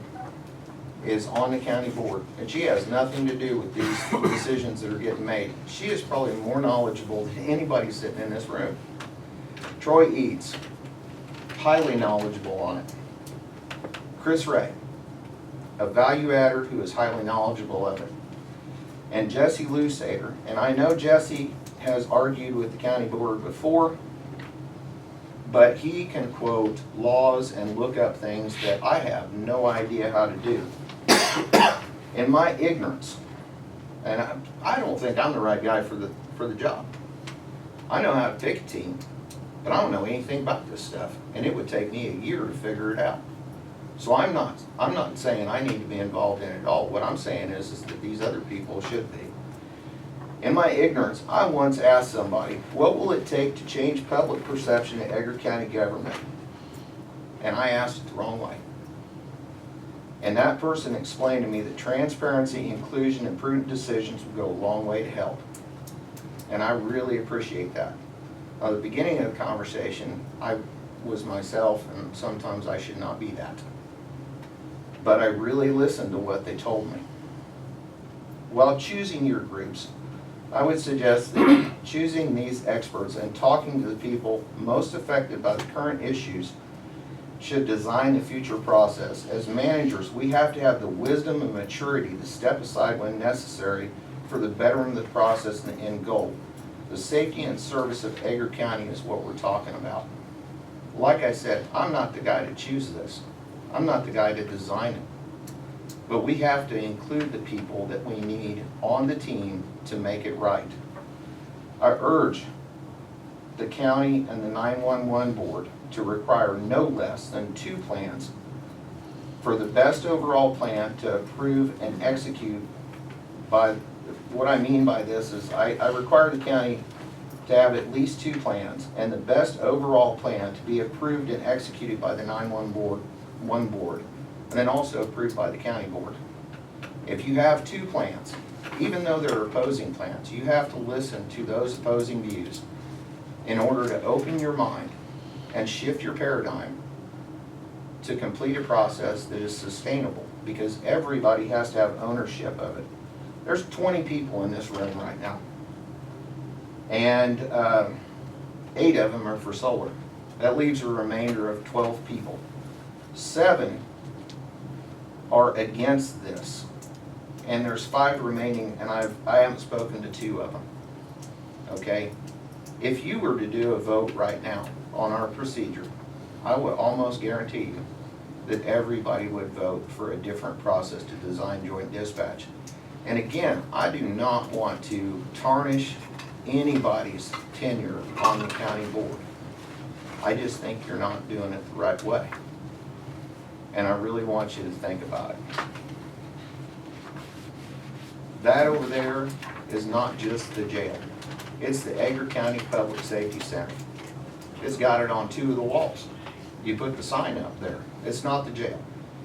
is on the county board, and she has nothing to do with these decisions that are getting made. She is probably more knowledgeable than anybody sitting in this room. Troy Eads, highly knowledgeable on it. Chris Ray, a value adder who is highly knowledgeable of it. And Jesse Lusader, and I know Jesse has argued with the county board before, but he can quote laws and look up things that I have no idea how to do. In my ignorance, and I don't think I'm the right guy for the job. I know how to pick a team, but I don't know anything about this stuff, and it would take me a year to figure it out. So I'm not saying I need to be involved in it at all. What I'm saying is that these other people should be. In my ignorance, I once asked somebody, what will it take to change public perception of Edgar County government? And I asked it the wrong way. And that person explained to me that transparency, inclusion, and prudent decisions would go a long way to help. And I really appreciate that. At the beginning of the conversation, I was myself, and sometimes I should not be that. But I really listened to what they told me. While choosing your groups, I would suggest that choosing these experts and talking to the people most affected by the current issues should design the future process. As managers, we have to have the wisdom and maturity to step aside when necessary for the betterment of the process and the end goal. The safety and service of Edgar County is what we're talking about. Like I said, I'm not the guy to choose this. I'm not the guy to design it. But we have to include the people that we need on the team to make it right. I urge the county and the 911 board to require no less than 2 plans for the best overall plan to approve and execute by, what I mean by this is I require the county to have at least 2 plans and the best overall plan to be approved and executed by the 911 board, and then also approved by the county board. If you have 2 plans, even though they're opposing plans, you have to listen to those opposing views in order to open your mind and shift your paradigm to complete a process that is sustainable, because everybody has to have ownership of it. There's 20 people in this room right now, and 8 of them are for solar. That leaves a remainder of 12 people. 7 are against this, and there's 5 remaining, and I haven't spoken to 2 of them. Okay? If you were to do a vote right now on our procedure, I would almost guarantee you that everybody would vote for a different process to design joint dispatch. And again, I do not want to tarnish anybody's tenure on the county board. I just think you're not doing it the right way. And I really want you to think about it. That over there is not just the jail. It's the Edgar County Public Safety Center. It's got it on 2 of the walls. You put the sign up there. It's not the jail.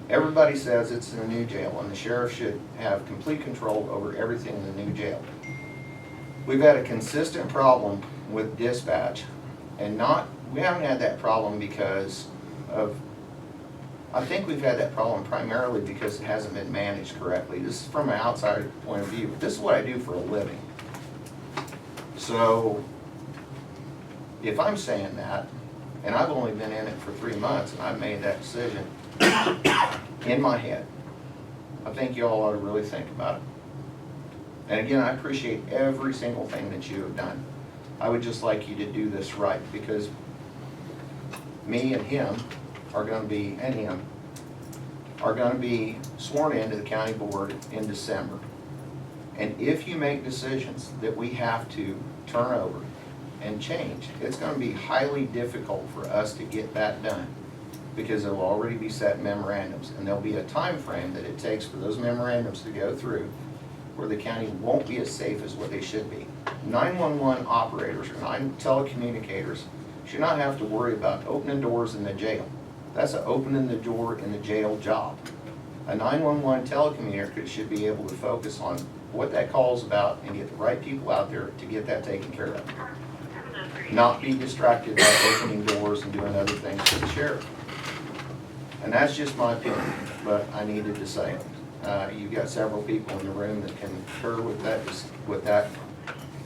Everybody says it's the new jail, and the sheriff should have complete control over everything in the new jail. We've had a consistent problem with dispatch, and we haven't had that problem because of, I think we've had that problem primarily because it hasn't been managed correctly. This is from an outside point of view. This is what I do for a living. So, if I'm saying that, and I've only been in it for 3 months, and I've made that decision in my head, I think you all ought to really think about it. And again, I appreciate every single thing that you have done. I would just like you to do this right, because me and him are going to be sworn into the county board in December. And if you make decisions that we have to turn over and change, it's gonna be highly difficult for us to get that done, because there will already be set memorandums, and there'll be a time frame that it takes for those memorandums to go through, where the county won't be as safe as what they should be. 911 operators or telecommunicators should not have to worry about opening doors in the jail. That's an opening the door in the jail job. A 911 telecommunicator should be able to focus on what that call's about and get the right people out there to get that taken care of. Not be distracted by opening doors and doing other things for the sheriff. And that's just my opinion, but I needed to say it. You've got several people in the room that can concur with that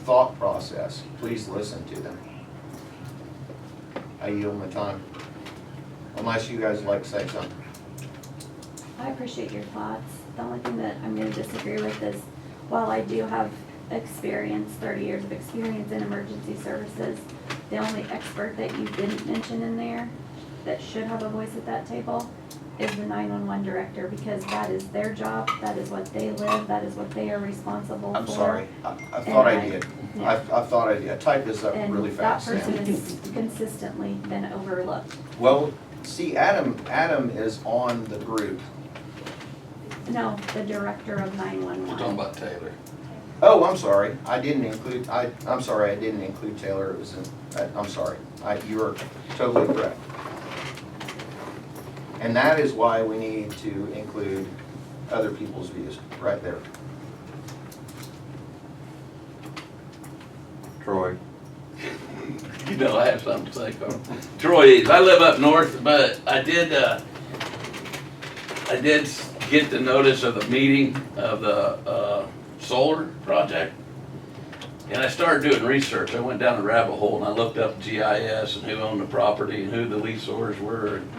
thought process. Please listen to them. I yield my time. Unless you guys would like to say something. I appreciate your thoughts. The only thing that I'm gonna disagree with is, while I do have experience, 30 years of experience in emergency services, the only expert that you didn't mention in there that should have a voice at that table is the 911 director, because that is their job, that is what they live, that is what they are responsible for. I'm sorry. I thought I did. Yeah. I thought I did. I typed this up really fast. And that person Sam. has consistently been overlooked. Well, see, Adam is on the group. No, the director of 911. We're talking about Taylor. Oh, I'm sorry. I'm sorry, I didn't include Taylor. It was I'm sorry. You are totally correct. And that is why we need to include other people's views, right there. Troy. You know, I have something to say, Carl. Troy Eads. I live up north, but I did get the notice of the meeting of the solar project. And I started doing research. I went down a rabbit hole and I looked up GIS and who owned the property and who the leaseholders were. And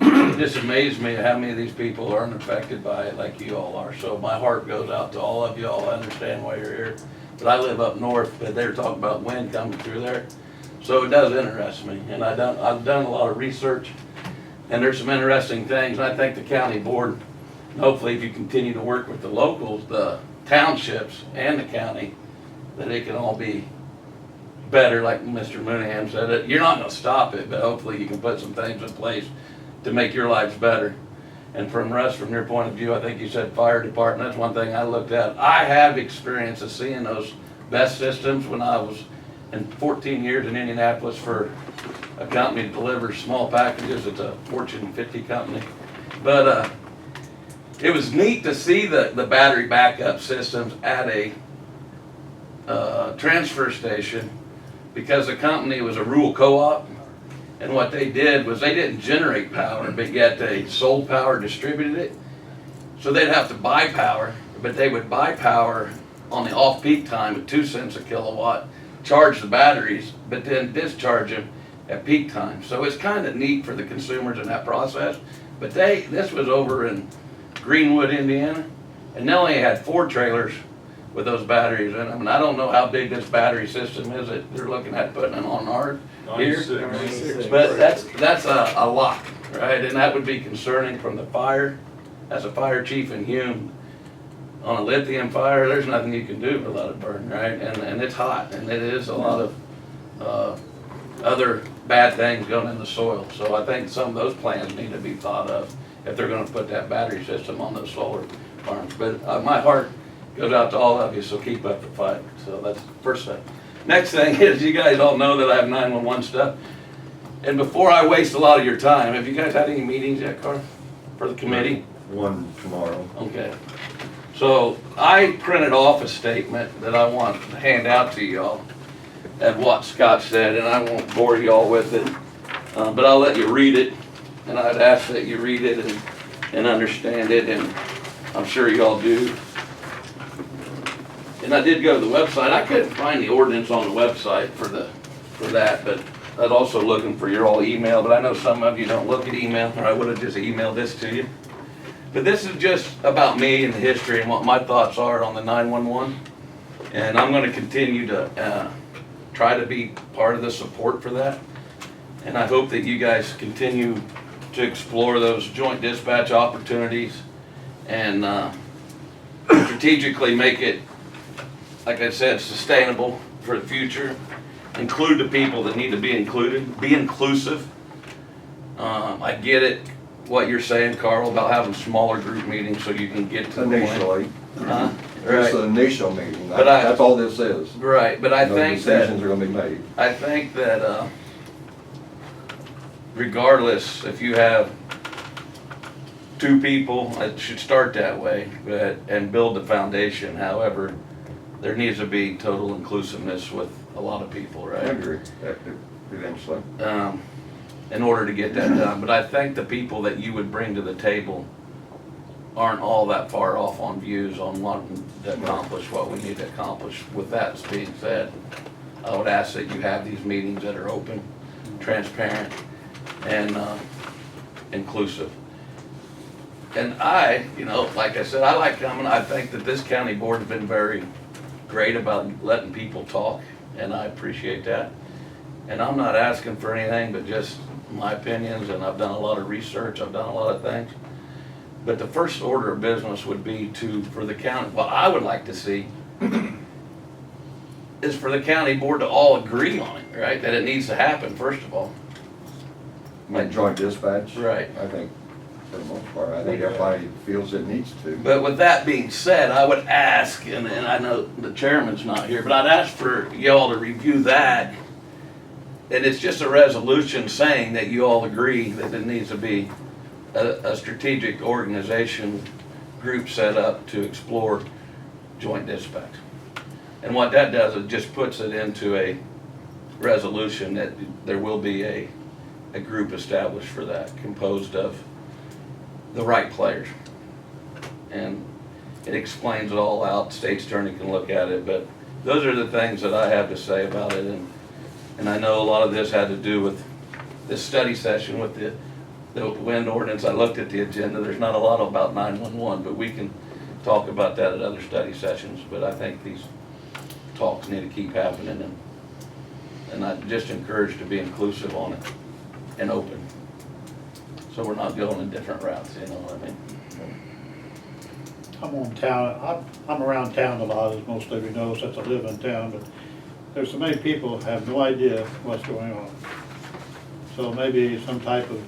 it just amazed me how many of these people aren't affected by it like you all are. So my heart goes out to all of you all. I understand why you're here. But I live up north, but they're talking about wind coming through there. So it does interest me. And I've done a lot of research, and there's some interesting things. And I think the county board, hopefully if you continue to work with the locals, the townships and the county, that it can all be better, like Mr. Mooneyham said. You're not gonna stop it, but hopefully you can put some things in place to make your lives better. And from Russ, from your point of view, I think you said fire department, that's one thing I looked at. I have experience of seeing those best systems when I was in 14 years in Indianapolis for a company that delivers small packages. It's a Fortune 50 company. But it was neat to see the battery backup systems at a transfer station, because the company was a rural co-op, and what they did was they didn't generate power, but yet they sold power, distributed it. So they'd have to buy power, but they would buy power on the off-peak time at 2 cents a kilowatt, charge the batteries, but then discharge them at peak time. So it's kind of neat for the consumers in that process. But this was over in Greenwood, Indiana, and they only had 4 trailers with those batteries in them. And I don't know how big this battery system is that they're looking at putting them on ours here. 96. But that's a lot, right? And that would be concerning from the fire. As a fire chief in Hume, on a lithium fire, there's nothing you can do but let it burn, right? And it's hot, and it is a lot of other bad things going in the soil. So I think some of those plans need to be thought of if they're gonna put that battery system on those solar farms. But my heart goes out to all of you, so keep up the fight. So that's the first thing. Next thing is, you guys all know that I have 911 stuff. And before I waste a lot of your time, have you guys had any meetings yet, Carl, for the committee? One tomorrow. Okay. So I printed off a statement that I want to hand out to y'all at what Scott said, and I won't bore y'all with it, but I'll let you read it. And I'd ask that you read it and understand it, and I'm sure y'all do. And I did go to the website. I couldn't find the ordinance on the website for that, but I was also looking for your all email, but I know some of you don't look at email, or I would have just emailed this to you. But this is just about me and the history and what my thoughts are on the 911. And I'm going to continue to try to be part of the support for that. And I hope that you guys continue to explore those joint dispatch opportunities and strategically make it like I said, sustainable for the future. Include the people that need to be included, be inclusive. I get it, what you're saying, Carl, about having smaller group meetings so you can get to the point. Initially, Huh? just Right, an initial meeting, But I- that's all this is. right, but I No think that, decisions are gonna be made. I think that, regardless, if you have two people, it should start that way, but, and build the foundation. However, there needs to be total inclusiveness with a lot of people, I right? agree, eventually. In order to get that done. But I think the people that you would bring to the table aren't all that far off on views on wanting to accomplish what we need to accomplish. With that being said, I would ask that you have these meetings that are open, transparent, and inclusive. And I, like I said, I like coming. I think that this county board has been very great about letting people talk, and I appreciate that. And I'm not asking for anything but just my opinions, and I've done a lot of research, I've done a lot of things. But the first order of business would be for the county, what I would like to see is for the county board to all agree on it, right? That it needs to happen, first of all. Like joint dispatch? Right. I think, for the most part, I think everybody feels it needs to. But with that being said, I would ask, and I know the chairman's not here, but I'd ask for y'all to review that. And it's just a resolution saying that you all agree that there needs to be a strategic organization group set up to explore joint dispatch. And what that does, it just puts it into a resolution that there will be a group established for that, composed of the right players. And it explains it all out, state's attorney can look at it, but those are the things that I have to say about it. And I know a lot of this had to do with this study session with the wind ordinance. I looked at the agenda, there's not a lot about 911, but we can talk about that at other study sessions. But I think these talks need to keep happening, and I just encourage to be inclusive on it and open. So we're not going in different routes, you know what I mean? I'm around town a lot, as most of you know, since I live in town, but there's so many people who have no idea what's going on. So maybe some type of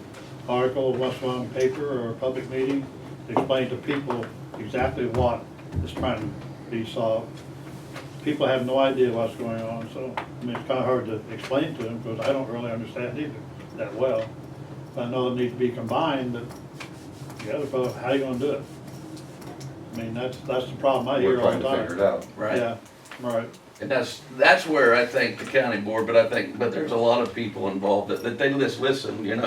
article, what's going on in paper or a public meeting, to explain to people exactly what is trying to be solved. People have no idea what's going on, so, I mean, it's kind of hard to explain to them, because I don't really understand either that well. I know it needs to be combined, but the other fellow, how you gonna do it? I mean, that's the problem I hear We're all the trying time. to figure it out. Right. Yeah, right. And that's where I think the county board, but there's a lot of people involved that they just listen, and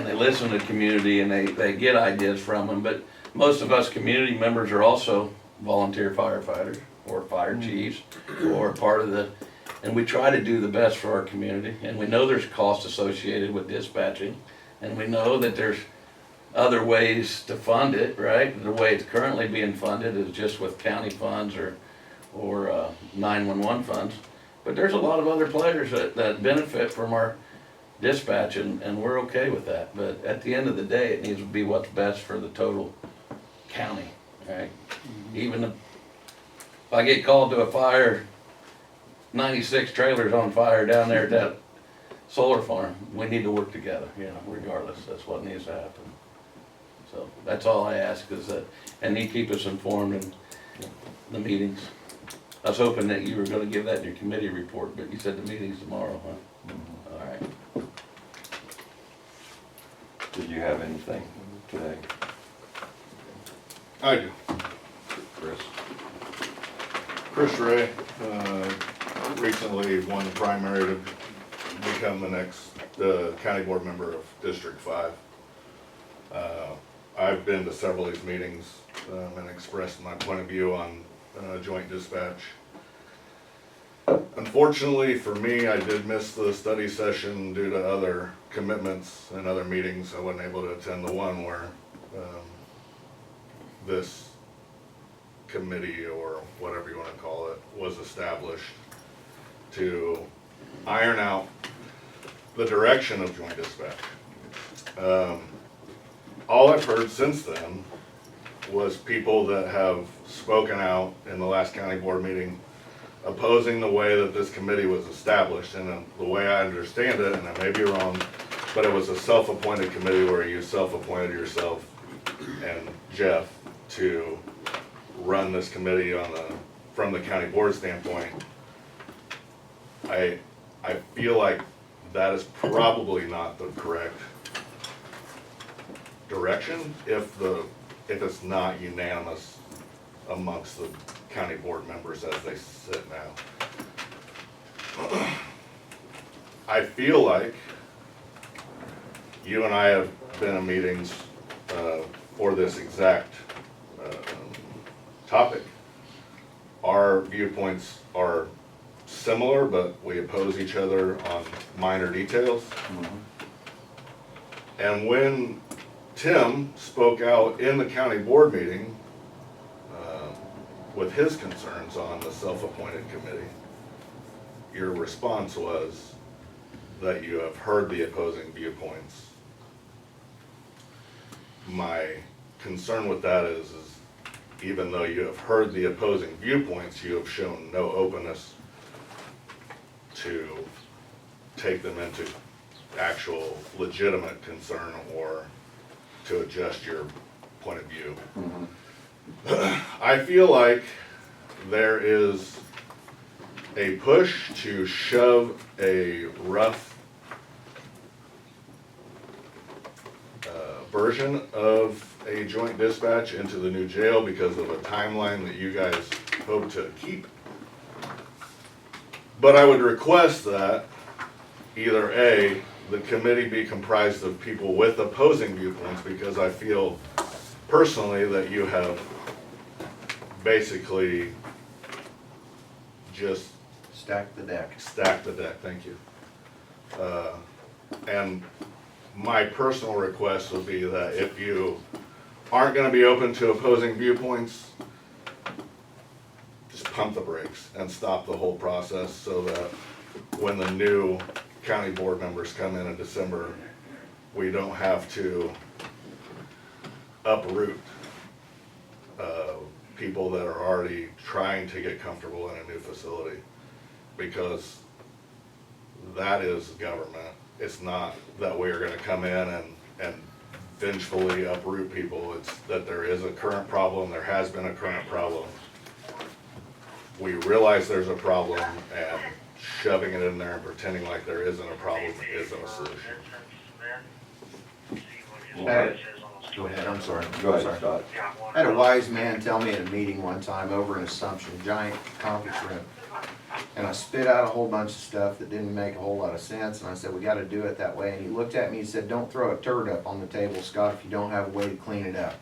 they listen to the community, and they get ideas from them. But most of us community members are also volunteer firefighters or fire chiefs or part of and we try to do the best for our community. And we know there's costs associated with dispatching, and we know that there's other ways to fund it, right? The way it's currently being funded is just with county funds or 911 funds. But there's a lot of other players that benefit from our dispatch, and we're okay with that. But at the end of the day, it needs to be what's best for the total county, right? Even if I get called to a fire, 96 trailers on fire down there at that solar farm, we need to work together, regardless. That's what needs to happen. So that's all I ask is that, and you keep us informed in the meetings. I was hoping that you were gonna give that in your committee report, but you said the meeting's tomorrow, huh? All right. Did you have anything today, I do. Chris? Chris Ray, recently won the primary to become the next county board member of District 5. I've been to several of these meetings and expressed my point of view on joint dispatch. Unfortunately for me, I did miss the study session due to other commitments and other meetings. I wasn't able to attend the one where this committee, or whatever you want to call it, was established to iron out the direction of joint dispatch. All I've heard since then was people that have spoken out in the last county board meeting opposing the way that this committee was established. And the way I understand it, and I may be wrong, but it was a self-appointed committee where you self-appointed yourself and Jeff to run this committee from the county board standpoint. I feel like that is probably not the correct direction if it's not unanimous amongst the county board members as they sit now. I feel like you and I have been in meetings for this exact topic. Our viewpoints are similar, but we oppose each other on minor details. And when Tim spoke out in the county board meeting with his concerns on the self-appointed committee, your response was that you have heard the opposing viewpoints. My concern with that is even though you have heard the opposing viewpoints, you have shown no openness to take them into actual legitimate concern or to adjust your point of view. I feel like there is a push to shove a rough version of a joint dispatch into the new jail because of a timeline that you guys hope to keep. But I would request that either A, the committee be comprised of people with opposing viewpoints, because I feel personally that you have basically just Stack the deck. Stack the deck, thank you. And my personal request would be that if you aren't gonna be open to opposing viewpoints, just pump the brakes and stop the whole process so that when the new county board members come in December, we don't have to uproot people that are already trying to get comfortable in a new facility, because that is government. It's not that we are gonna come in and vengefully uproot people. It's that there is a current problem, there has been a current problem. We realize there's a problem, and shoving it in there and pretending like there isn't a problem isn't a solution. Go ahead, I'm sorry. Go ahead, Sorry. Scott. I had a wise man tell me at a meeting one time over in Assumption, giant conference room. And I spit out a whole bunch of stuff that didn't make a whole lot of sense, and I said, we gotta do it that way. And he looked at me and said, don't throw a turd up on the table, Scott, if you don't have a way to clean it up.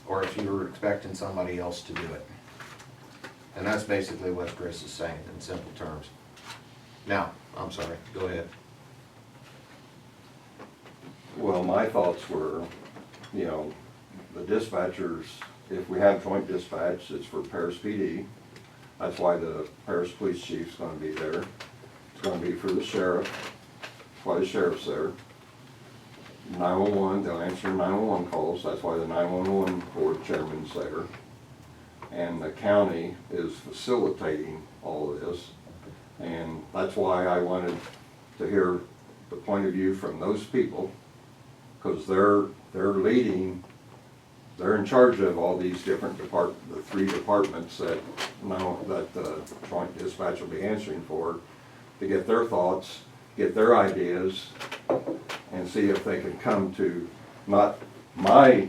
Or if you were expecting somebody else to do it. And that's basically what Chris is saying in simple terms. Now, I'm sorry, go ahead. Well, my thoughts were, you know, the dispatchers, if we have joint dispatch, it's for Paris PD. That's why the Paris Police Chief's gonna be there. It's gonna be for the sheriff, that's why the sheriff's there. 911, they'll answer 911 calls, that's why the 911 board chairman's there. And the county is facilitating all of this. And that's why I wanted to hear the point of view from those people, because they're leading, they're in charge of all these different the three departments that the joint dispatch will be answering for, to get their thoughts, get their ideas, and see if they can come to not my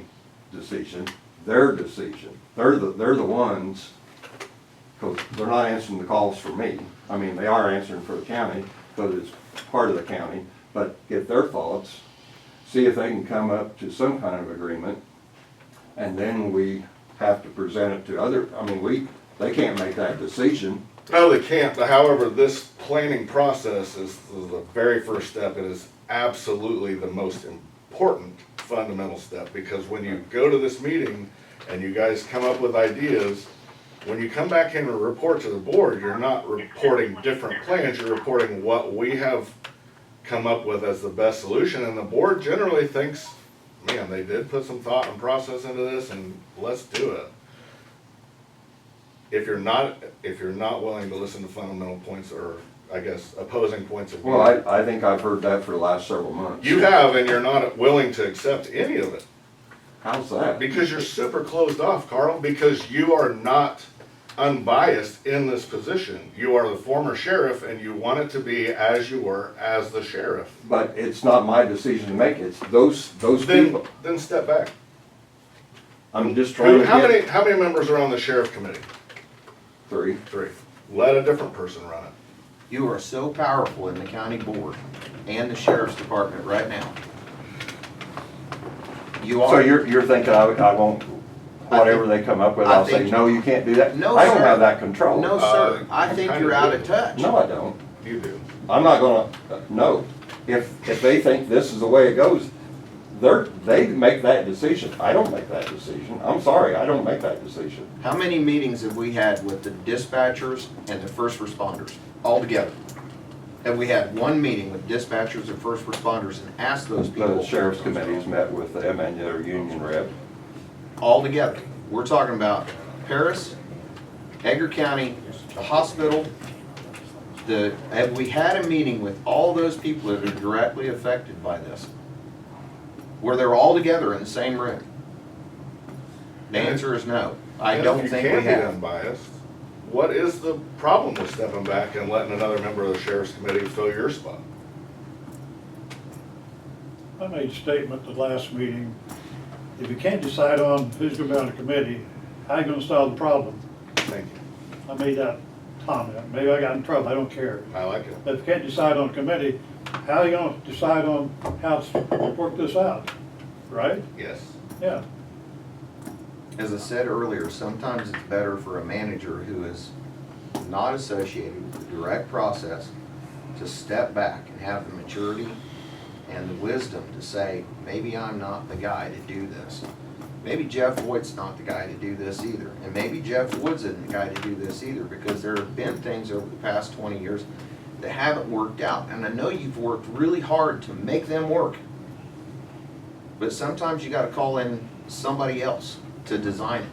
decision, their decision. They're the ones, because they're not answering the calls for me. I mean, they are answering for the county, because it's part of the county, but get their thoughts, see if they can come up to some kind of agreement, and then we have to present it to other, I mean, they can't make that decision. No, they can't. However, this planning process is the very first step. It is absolutely the most important fundamental step, because when you go to this meeting and you guys come up with ideas, when you come back in and report to the board, you're not reporting different plans, you're reporting what we have come up with as the best solution, and the board generally thinks man, they did put some thought and process into this, and let's do it. If you're not willing to listen to fundamental points, or I guess opposing points of view. Well, I think I've heard that for the last several months. You have, and you're not willing to accept any of it. How's that? Because you're super closed off, Carl, because you are not unbiased in this position. You are the former sheriff, and you want it to be as you were as the sheriff. But it's not my decision to make, it's those people. Then step back. I'm just trying to How get many members are on the sheriff committee? 3. 3. Let a different person run it. You are so powerful in the county board and the sheriff's department right now. You So are. you're thinking I won't, whatever they come up with, I I'll say, think- no, you can't do that? No, I don't sir. have that control. No, sir, I you think kinda you're out do. of touch. No, I don't. You do. I'm not gonna, no. If they think this is the way it goes, they make that decision. I don't make that decision. I'm sorry, I don't make that decision. How many meetings have we had with the dispatchers and the first responders all together? Have we had one meeting with dispatchers and first responders and asked those people? The sheriff's committee's met with them and their union rep. All together. We're talking about Paris, Edgar County, the hospital. Have we had a meeting with all those people that are directly affected by this? Where they're all together in the same room? The answer is no. I And don't if think you we can't be have. unbiased, what is the problem with stepping back and letting another member of the sheriff's committee fill your spot? I made a statement at the last meeting, if you can't decide on who's gonna be on the committee, how you gonna solve the problem? Thank you. I made that comment, maybe I got in trouble, I don't care. I like it. But if you can't decide on a committee, how are you gonna decide on how to work this out, right? Yes. Yeah, As I said earlier, sometimes it's better for a manager who is not associated with the direct process to step back and have the maturity and the wisdom to say, maybe I'm not the guy to do this. Maybe Jeff Wood's not the guy to do this either. And maybe Jeff Woods isn't the guy to do this either, because there have been things over the past 20 years that haven't worked out. And I know you've worked really hard to make them work. But sometimes you gotta call in somebody else to design it.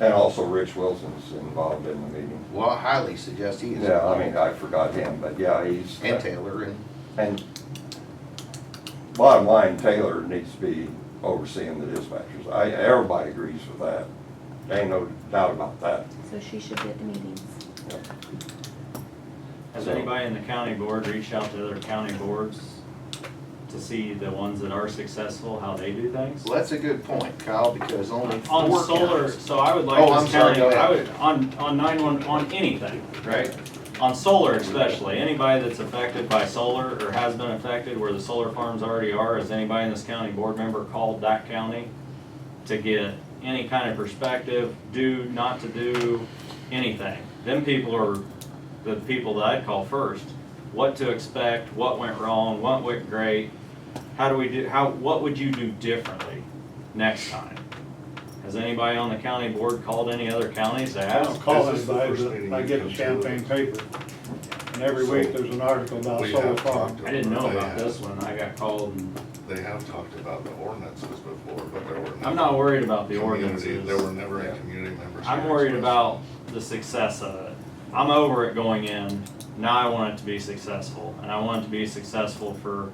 And also Rich Wilson's involved in the meeting. Well, I highly suggest he is. Yeah, I mean, I forgot him, but yeah, he's. And Taylor And bottom line, Taylor needs to be overseeing the dispatchers. Everybody agrees with that. There ain't no doubt about that. So she should be at the meetings. Has So- anybody in the county board reached out to other county boards to see the ones that are successful, how they do things? Well, that's a good point, Kyle, because only On 4 solar, counties. so I would like Oh, I'm this sorry, county, go I ahead. would, on 911, on anything, right? On solar especially, anybody that's affected by solar or has been affected where the solar farms already are, has anybody in this county board member called that county to get any kind of perspective, do, not to do, anything? Them people are the people that I'd call first. What to expect, what went wrong, what went great, how do we do, what would you do differently next time? Has anybody on the county board called any other counties to I ask? don't call This is the anybody, first but meeting I you get come the to. Champaign paper. And every week there's an article about We solar have farm. talked I didn't know They about have- this one, I got called and, They have talked about the ordinances before, but there were. I'm not worried about the community- ordinances. There were never any community members. I'm here worried expressed. about the success of it. I'm over it going in, now I want it to be successful, and I want it to be successful for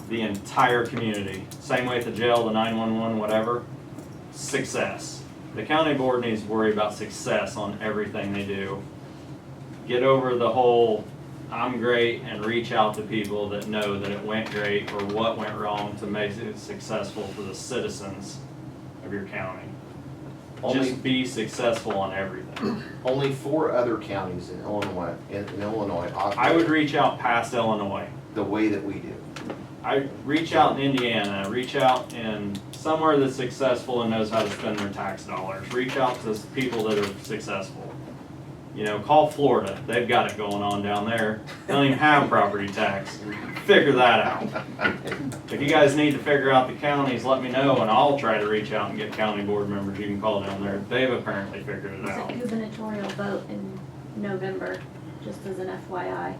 the entire community. Same way at the jail, the 911, whatever, success. The county board needs to worry about success on everything they do. Get over the whole, I'm great, and reach out to people that know that it went great or what went wrong to make it successful for the citizens of your county. Only, Just be successful on everything. only 4 other counties in Illinois, I would reach out past Illinois. the way that we do. I reach out in Indiana, reach out in somewhere that's successful and knows how to spend their tax dollars. Reach out to people that are successful. You know, call Florida, they've got it going on down there. They don't even have property tax. Figure that out. If you guys need to figure out the counties, let me know and I'll try to reach out and get county board members you can call down there. They've apparently figured it It's out. a gubernatorial vote in November, just as an FYI.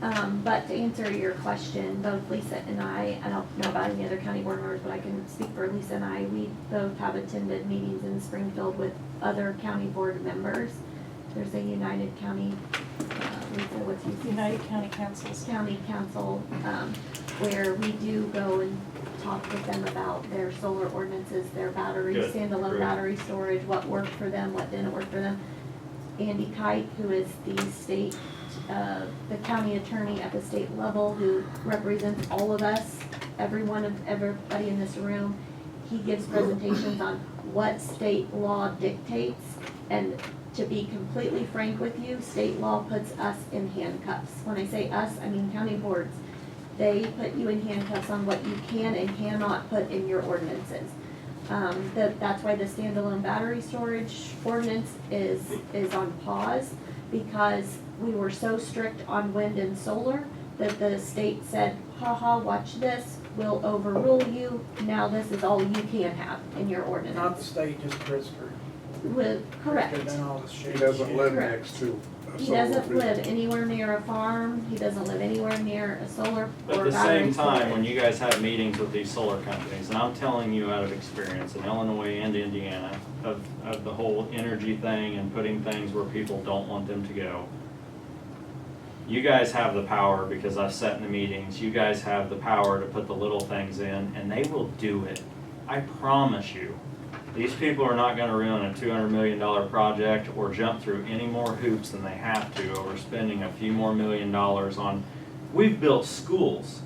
But to answer your question, both Lisa and I don't know about any other county board members, but I can speak for Lisa and I, we both have attended meetings in Springfield with other county board members. There's a United County, Lisa, what's his? United County Councils. County Council, where we do go and talk with them about their solar ordinances, their battery, Good, standalone great. battery storage, what worked for them, what didn't work for them. Andy Kite, who is the state, the county attorney at the state level, who represents all of us, everybody in this room, he gives presentations on what state law dictates, and to be completely frank with you, state law puts us in handcuffs. When I say us, I mean county boards. They put you in handcuffs on what you can and cannot put in your ordinances. That's why the standalone battery storage ordinance is on pause, because we were so strict on wind and solar that the state said, watch this, we'll overrule you, now this is all you can have in your ordinance. Not the state, just Pritzker. Correct. Pritzker done all the shit. He doesn't live Correct. next to a He solar doesn't field. live anywhere near a farm, he doesn't live anywhere near a solar But or at the battery same time, when storage. you guys have meetings with these solar companies, and I'm telling you out of experience in Illinois and Indiana, of the whole energy thing and putting things where people don't want them to go, you guys have the power, because I've sat in the meetings, you guys have the power to put the little things in, and they will do it. I promise you. These people are not gonna ruin a $200 million project or jump through any more hoops than they have to over spending a few more $1 million on. We've built schools.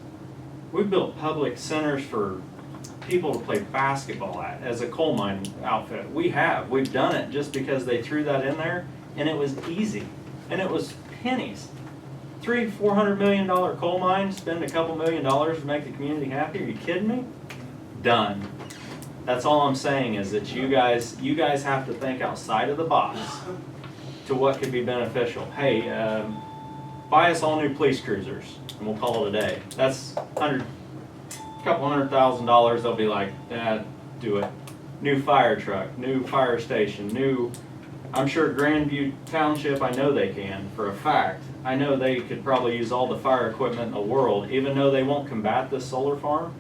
We've built public centers for people to play basketball at as a coal mine outfit. We've done it just because they threw that in there, and it was easy, and it was pennies. $300-400 million coal mine, spend a couple $1 million to make the community happy, are you kidding me? Done. That's all I'm saying, is that you guys have to think outside of the box to what could be beneficial. Hey, buy us all new police cruisers, and we'll call it a day. That's couple $100,000, they'll be like, do it. New fire truck, new fire station, I'm sure Grandview Township, I know they can, for a fact. I know they could probably use all the fire equipment in the world, even though they won't combat this solar farm.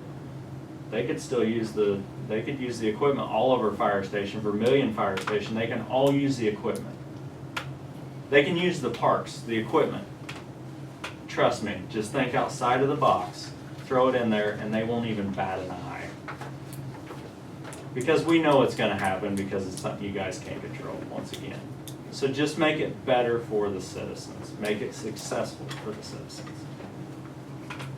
They could still use the equipment all over fire station, Vermillion Fire Station, they can all use the equipment. They can use the parks, the equipment. Trust me, just think outside of the box, throw it in there, and they won't even bat an eye. Because we know it's gonna happen, because it's something you guys can't control, once again. So just make it better for the citizens, make it successful for the citizens.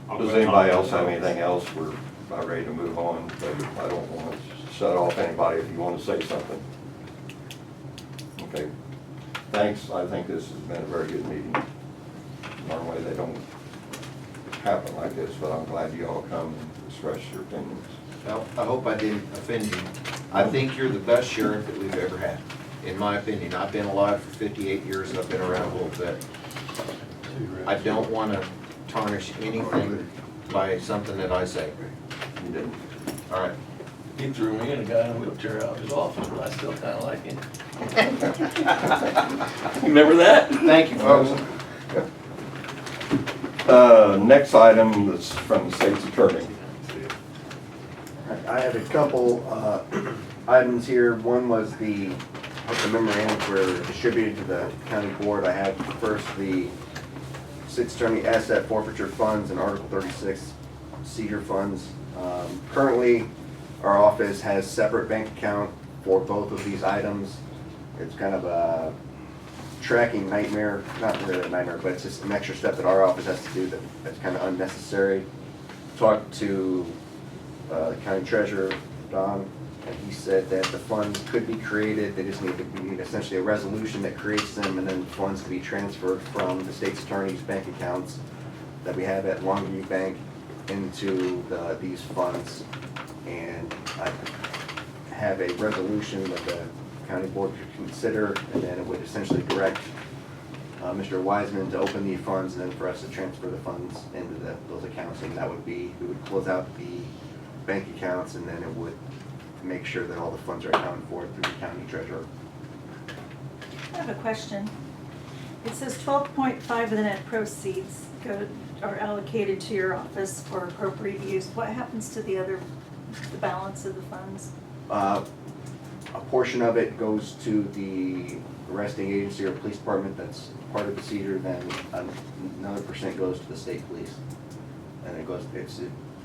Does anybody else have anything else? We're about ready to move on, but I don't want to shut off anybody if you want to say something. Okay, thanks. I think this has been a very good meeting. Normally they don't happen like this, but I'm glad you all come and express your opinions. Well, I hope I didn't offend you. I think you're the best sheriff that we've ever had, in my opinion. I've been alive for 58 years, I've been around a little bit. I don't want to tarnish anything by something that I say. You didn't. All right. He threw me and a guy in a wheelchair out of his office, but I still kinda like him. Remember that? Thank you, folks. Next item is from the state's attorney. I have a couple items here. One was the memorandums were distributed to the county board. I have first the state's attorney asset forfeiture funds and Article 36 seizure funds. Currently, our office has separate bank account for both of these items. It's kind of a tracking nightmare, not really a nightmare, but it's just an extra step that our office has to do that's kind of unnecessary. Talked to the county treasurer, Don, and he said that the funds could be created, they just need to be essentially a resolution that creates them, and then funds to be transferred from the state's attorney's bank accounts that we have at Longview Bank into these funds. And I have a resolution that the county board could consider, and then it would essentially direct Mr. Wiseman to open the funds and then for us to transfer the funds into those accounts. And that would be, we would close out the bank accounts, and then it would make sure that all the funds are accounted for through the county treasurer. I have a question. It says 12.5 of the net proceeds are allocated to your office for appropriate use. What happens to the balance of the funds? A portion of it goes to the arresting agency or police department that's part of the seizure, then another percent goes to the state police. And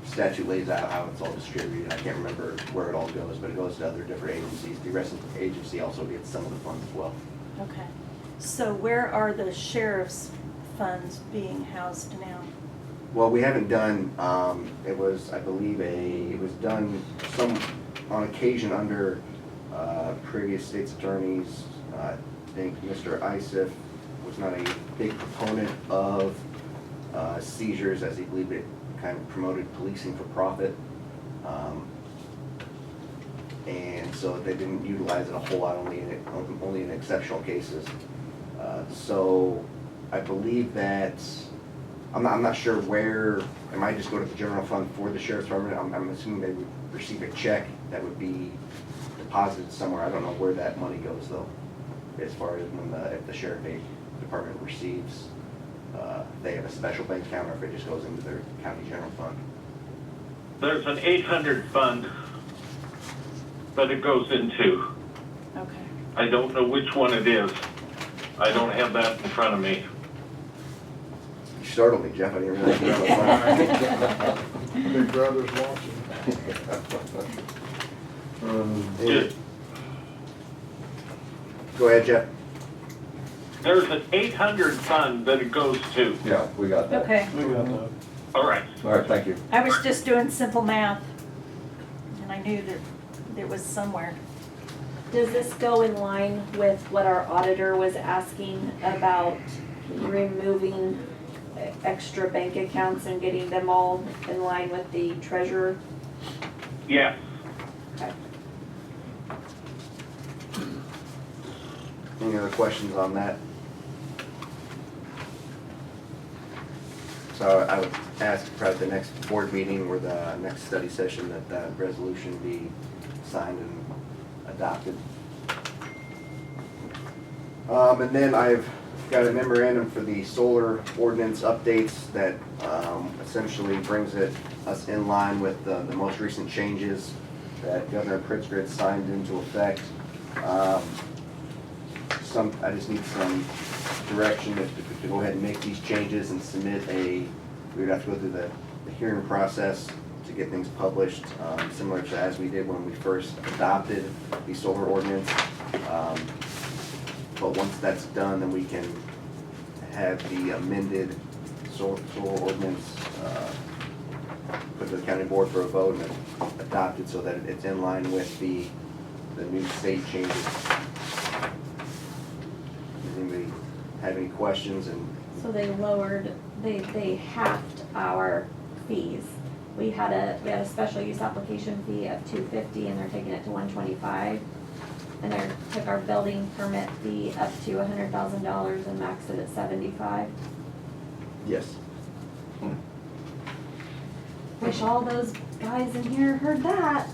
statute lays out how it's all distributed. I can't remember where it all goes, but it goes to other different agencies. The arresting agency also gets some of the funds as well. Okay. So where are the sheriff's funds being housed now? Well, we haven't done, it was, I believe, it was done on occasion under previous state's attorneys. I think Mr. Isif was not a big proponent of seizures, as he believed it kind of promoted policing for profit. And so they didn't utilize it a whole lot, only in exceptional cases. So I believe that, I'm not sure where, it might just go to the general fund for the sheriff's department. I'm assuming they would receive a check that would be deposited somewhere. I don't know where that money goes though, as far as if the sheriff department receives, they have a special bank account, or if it just goes into their county general fund. There's an 800 fund that it goes into. Okay. I don't know which one it is. I don't have that in front of me. You startled me, Jeff. I didn't realize you were on the phone. Big brother's watching. Go ahead, Jeff. There's an 800 fund that it goes to. Yeah, we got that. Okay. We got that. All right. All right, thank you. I was just doing simple math, and I knew that there was somewhere. Does this go in line with what our auditor was asking about removing extra bank accounts and getting them all in line with the treasurer? Yes. Okay. Any other questions on that? So I would ask probably the next board meeting or the next study session that that resolution be signed and adopted. And then I've got a memorandum for the solar ordinance updates that essentially brings us in line with the most recent changes that Governor Pritzker signed into effect. I just need some direction to go ahead and make these changes and submit we would have to go through the hearing process to get things published, similar to as we did when we first adopted the solar ordinance. But once that's done, then we can have the amended solar ordinance put to the county board for a vote and adopted so that it's in line with the new state changes. Does anybody have any questions? So they halved our fees. We had a special use application fee of $250 and they're taking it to $125. And they took our building permit fee up to $100,000 and maxed it at $75. Yes. Wish all those guys in here heard that.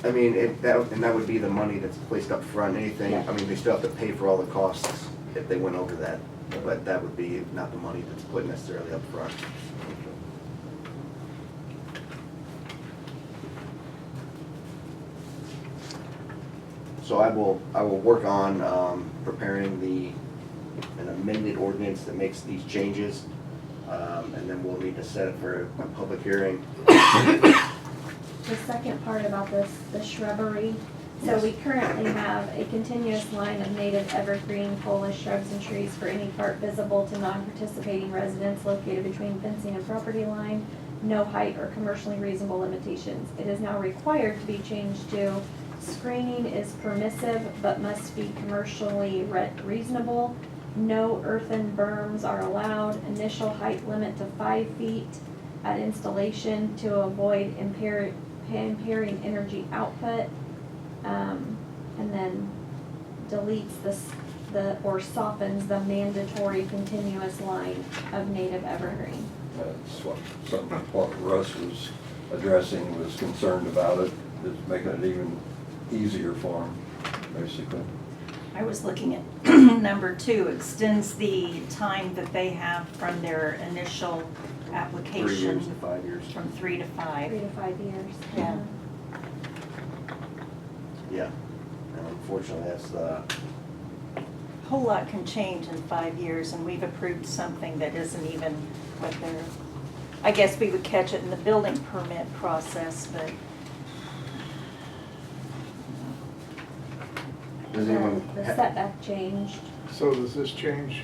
I mean, that would be the money that's placed up front. Anything, Yeah. I mean, they still have to pay for all the costs if they went over that, but that would be not the money that's put necessarily up front. So I will work on preparing an amended ordinance that makes these changes, and then we'll need to set it for a public hearing. The second part about this, the shrubbery. So we currently have a continuous line of native evergreen foliage shrubs and trees for any part visible to non-participating residents located between fencing and property line. No height or commercially reasonable limitations. It is now required to be changed to screening is permissive but must be commercially reasonable. No earthen berms are allowed. Initial height limit to 5 feet at installation to avoid impairing energy output. And then deletes or softens the mandatory continuous line of native evergreen. That's what Russ was addressing, was concerned about it, is making it even easier for him, basically. I was looking at number 2, extends the time that they have from their initial 3 application years to 5 years. from 3 to 5. 3 to 5 years. Yeah. Yeah. And unfortunately, that's the, Whole lot can change in 5 years, and we've approved something that isn't even what they're, I guess we would catch it in the building permit process, but does anyone? The ha- setback changed. So does this change?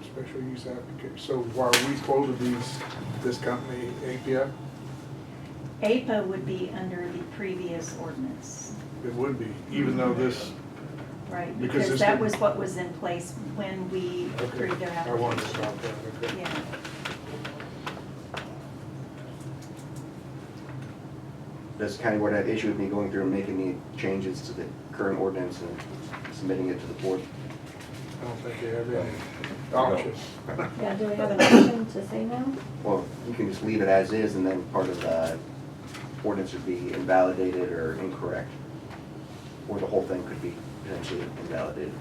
Special use application, so why are we quoted this company, API? APA would be under the previous ordinance, It would be, even though this, right? Because Because this that didn't- was what was in place when we approved their I wanted to application. stop that, okay. Yeah. Does county board have issue with me going through and making the changes to the current ordinance and submitting it to the board? I don't think they have any option. Yeah, do we have an option to say no? Well, you can just leave it as is, and then part of the ordinance would be invalidated or incorrect. Or the whole thing could be potentially invalidated.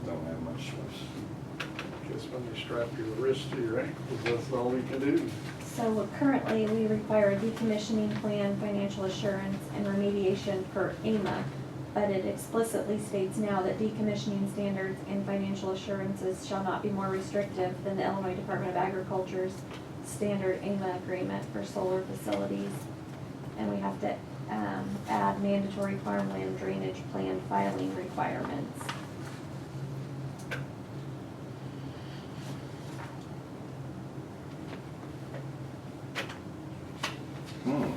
Don't have much choice. Just when you strap your wrist to your ankles, that's all we can do. So currently, we require a decommissioning plan, financial assurance, and remediation per AMA, but it explicitly states now that decommissioning standards and financial assurances shall not be more restrictive than the Illinois Department of Agriculture's standard AMA agreement for solar facilities. And we have to add mandatory farmland drainage plan filing requirements. Well,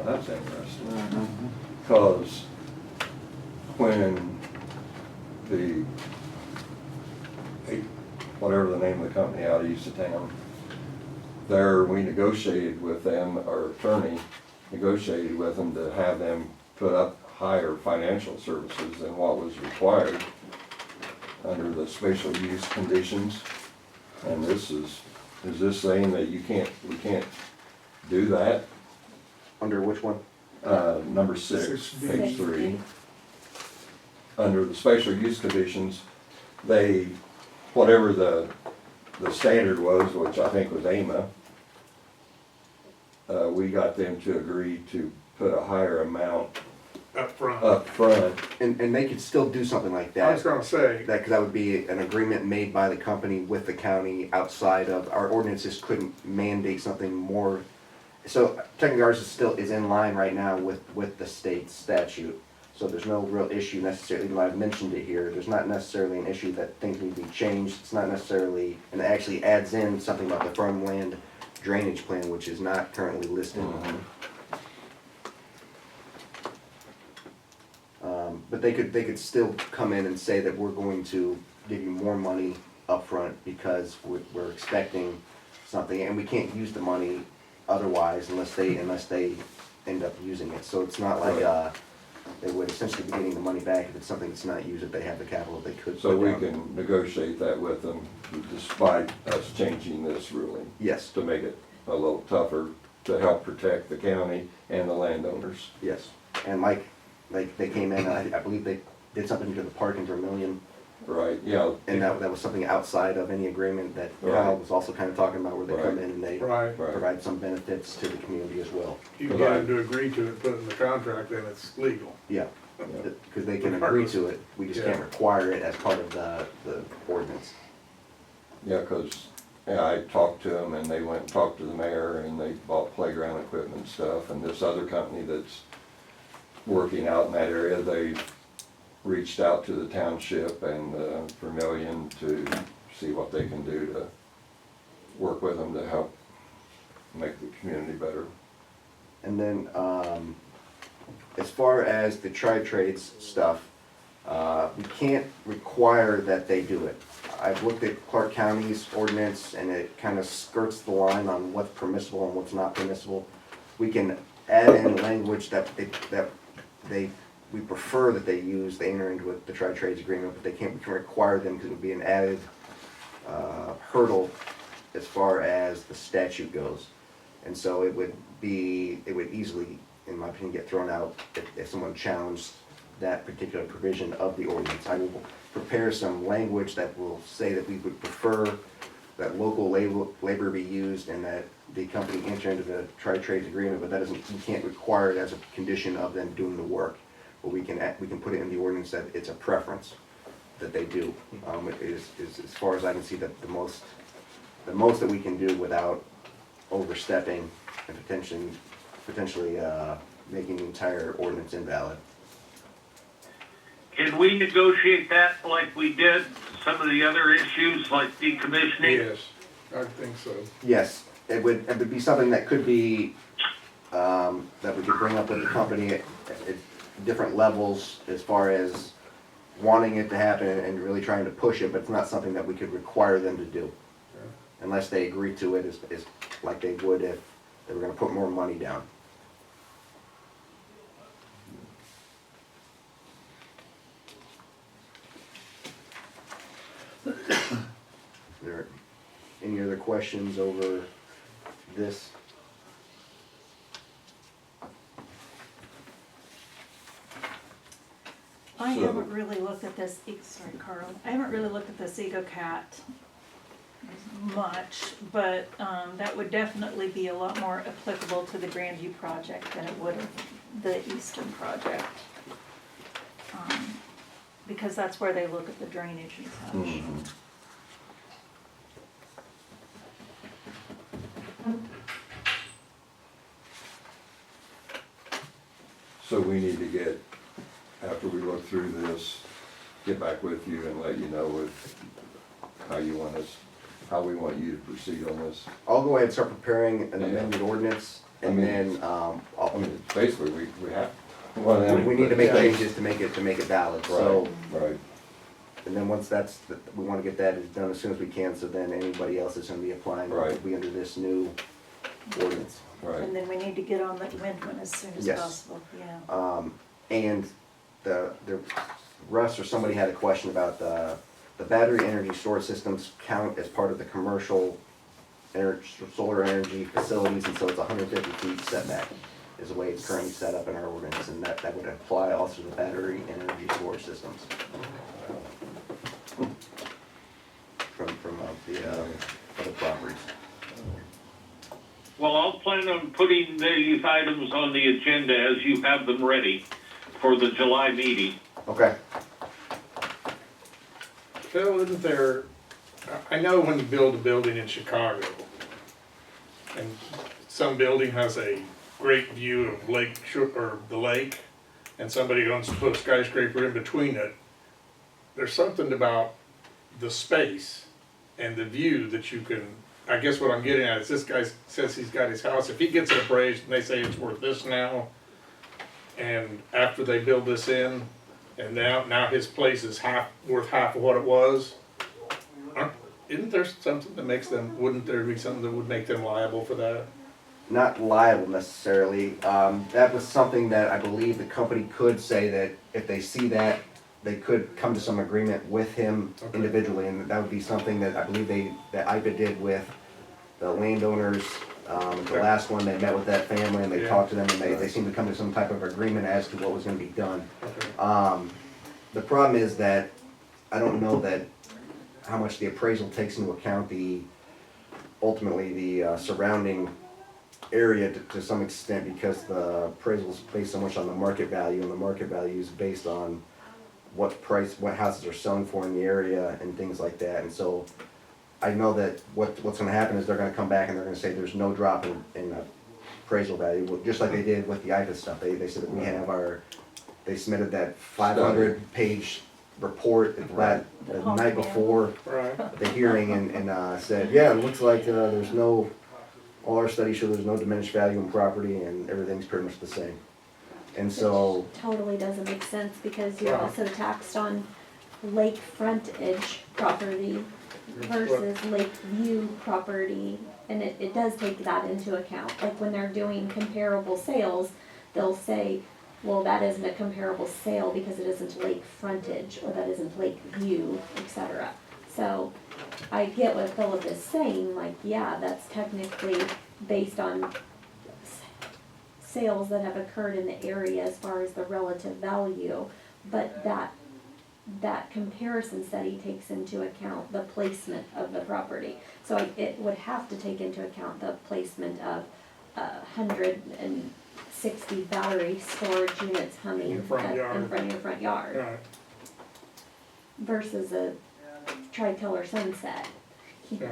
that's interesting. Because when the, whatever the name of the company out east of town, there, we negotiated with them, our attorney negotiated with them to have them put up higher financial services than what was required under the special use conditions. And this is this saying that we can't do that? Under which one? Number 6, 6B. page 3. Under the special use conditions, they, whatever the standard was, which I think was AMA, we got them to agree to put a higher amount Up front. up front. And they could still do something like that. I was gonna say, That, 'cause that would be an agreement made by the company with the county outside of, our ordinances couldn't mandate something more. So technically ours is in line right now with the state statute. So there's no real issue necessarily, even though I've mentioned it here, there's not necessarily an issue that things need to be changed. It's not necessarily, and it actually adds in something about the farmland drainage plan, which is not currently listed. But they could still come in and say that we're going to give you more money upfront because we're expecting something, and we can't use the money otherwise unless they end up using it. So it's not like, they would essentially be getting the money back if it's something that's not used, if they have the capital they could So put we down. can negotiate that with them despite us changing this ruling. Yes, To make it a little tougher to help protect the county and the landowners. yes. And like they came in, I believe they did something to the park in Vermillion, Right, yeah. and that was something outside of any agreement that Right. Kyle was also kind of talking about, where they come Right. in and they right, Right. provide some benefits to the community as well. you get them to agree to it, put it in the contract, then it's legal. Yeah, because they can agree to it, we just can't require it as part of the ordinance. Yeah, 'cause, yeah, I talked to them and they went and talked to the mayor and they bought playground equipment and stuff. And this other company that's working out in that area, they reached out to the township and Vermillion to see what they can do to work with them to help make the community better. And then, as far as the tri-trades stuff, we can't require that they do it. I've looked at Clark County's ordinance and it kind of skirts the line on what's permissible and what's not permissible. We can add in language that we prefer that they use, they enter into the tri-trades agreement, but we can require them because it would be an added hurdle as far as the statute goes. And so it would easily, in my opinion, get thrown out if someone challenged that particular provision of the ordinance. I will prepare some language that will say that we would prefer that local labor be used and that the company enter into the tri-trades agreement, but that doesn't, we can't require it as a condition of them doing the work. But we can put it in the ordinance that it's a preference that they do. It is as far as I can see, the most that we can do without overstepping and potentially making the entire ordinance invalid. Can we negotiate that like we did some of the other issues like decommissioning? Yes, I think so. Yes, it would be something that could be, that we could bring up with the company at different levels as far as wanting it to happen and really trying to push it, but it's not something that we could require them to do. Unless they agree to it as like they would if they were gonna put more money down. There, any other questions over this? I haven't really looked at this, sorry Carl, I haven't really looked at this EcoCat much, but that would definitely be a lot more applicable to the Grandview project than it would have the Easton project. Because that's where they look at the drainage and such. So we need to get, after we look through this, get back with you and let you know how we want you to proceed on this. I'll go ahead and start preparing an amended ordinance, and then, basically, we have. we need to make changes to make it valid, so. Right. And then once we wanna get that done as soon as we can, so then anybody else that's gonna be applying will be under this new ordinance. And then we need to get on the amendment as soon as Yes. possible, yeah. And the Russ or somebody had a question about the battery energy storage systems count as part of the commercial solar energy facilities, and so it's 150 feet setback is the way it's currently set up in our ordinance, and that would apply also to the battery energy storage systems. From the other properties. Well, I'll plan on putting these items on the agenda as you have them ready for the July meeting. Okay. Phil, isn't there, I know when you build a building in Chicago, and some building has a great view of the lake, and somebody wants to put a skyscraper in between it, there's something about the space and the view that you can, I guess what I'm getting at is this guy says he's got his house, if he gets it appraised and they say it's worth this now, and after they build this in, and now his place is worth half of what it was, isn't there something that makes them, wouldn't there be something that would make them liable for that? Not liable necessarily. That was something that I believe the company could say that if they see that, they could come to some agreement with him individually, and that would be something that I believe that IPA did with the landowners. The last one, they met with that family and they talked to them, and they seemed to come to some type of agreement as to what was gonna be done. The problem is that I don't know that how much the appraisal takes into account ultimately the surrounding area to some extent, because the appraisal is based so much on the market value, and the market value is based on what houses are selling for in the area and things like that. And so I know that what's gonna happen is they're gonna come back and they're gonna say there's no drop in appraisal value, just like they did with the IFAS stuff. They said that we have they submitted that 500-page report the night before the hearing, and said, yeah, it looks like all our studies show there's no diminished value in property and everything's pretty much the same. And so. Totally doesn't make sense, because you're also taxed on lake frontage property versus lake view property, and it does take that into account. Like when they're doing comparable sales, they'll say, well, that isn't a comparable sale because it isn't lake frontage, or that isn't lake view, etc. So I get what Philip is saying, like, yeah, that's technically based on sales that have occurred in the area as far as the relative value, but that comparison study takes into account the placement of the property. So it would have to take into account the placement of 160 battery storage units humming In front in yard. front of your front yard Right. versus a tri-color sunset. Right.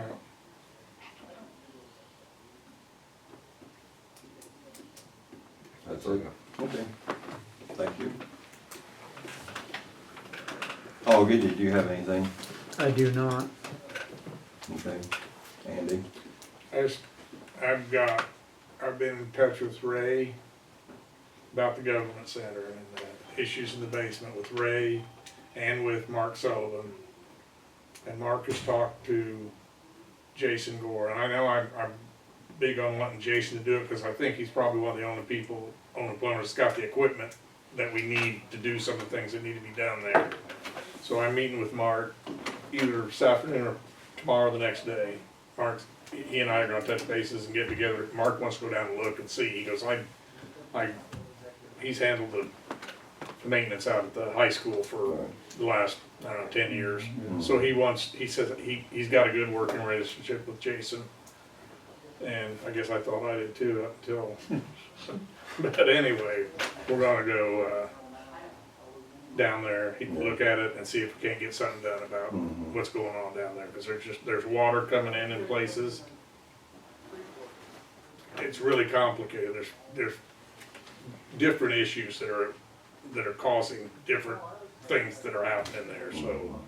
That's it. Okay. Thank you. Oh, good. Did you have anything? I do not. Okay. Andy? I've been in touch with Ray about the government center and issues in the basement with Ray and with Mark Sullivan. And Mark has talked to Jason Gore, and I know I'm big on wanting Jason to do it because I think he's probably one of the only people on the planet that's got the equipment that we need to do some of the things that need to be done there. So I'm meeting with Mark either this afternoon or tomorrow or the next day. He and I are gonna touch bases and get together. Mark wants to go down and look and see. He goes, he's handled the maintenance out at the high school for the last, I don't know, 10 years. So he says he's got a good working relationship with Jason. And I guess I thought I did too up until, but anyway, we're gonna go, down there, look at it and see if we can't get something done about what's going on down there, because there's water coming in places. It's really complicated. There's different issues that are causing different things that are happening there, so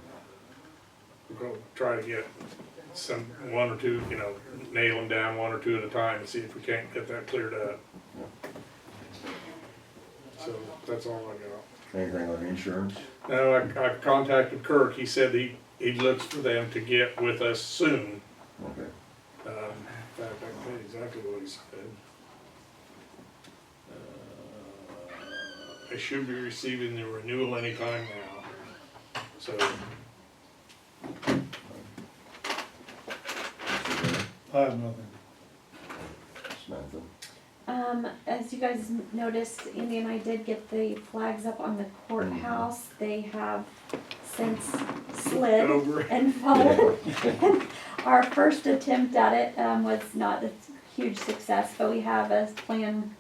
we're gonna try to get one or two, nail them down one or two at a time and see if we can't get that cleared up. So that's all I got. Anything on insurance? No, I contacted Kirk. He said he looks for them to get with us soon. Okay. In fact, I can tell you exactly what he said. I should be receiving the renewal anytime now. So, I have nothing. Nothing. As you guys noticed, Andy and I did get the flags up on the courthouse. They have since slid Over. and fallen. Our first attempt at it was not a huge success, but we have a plan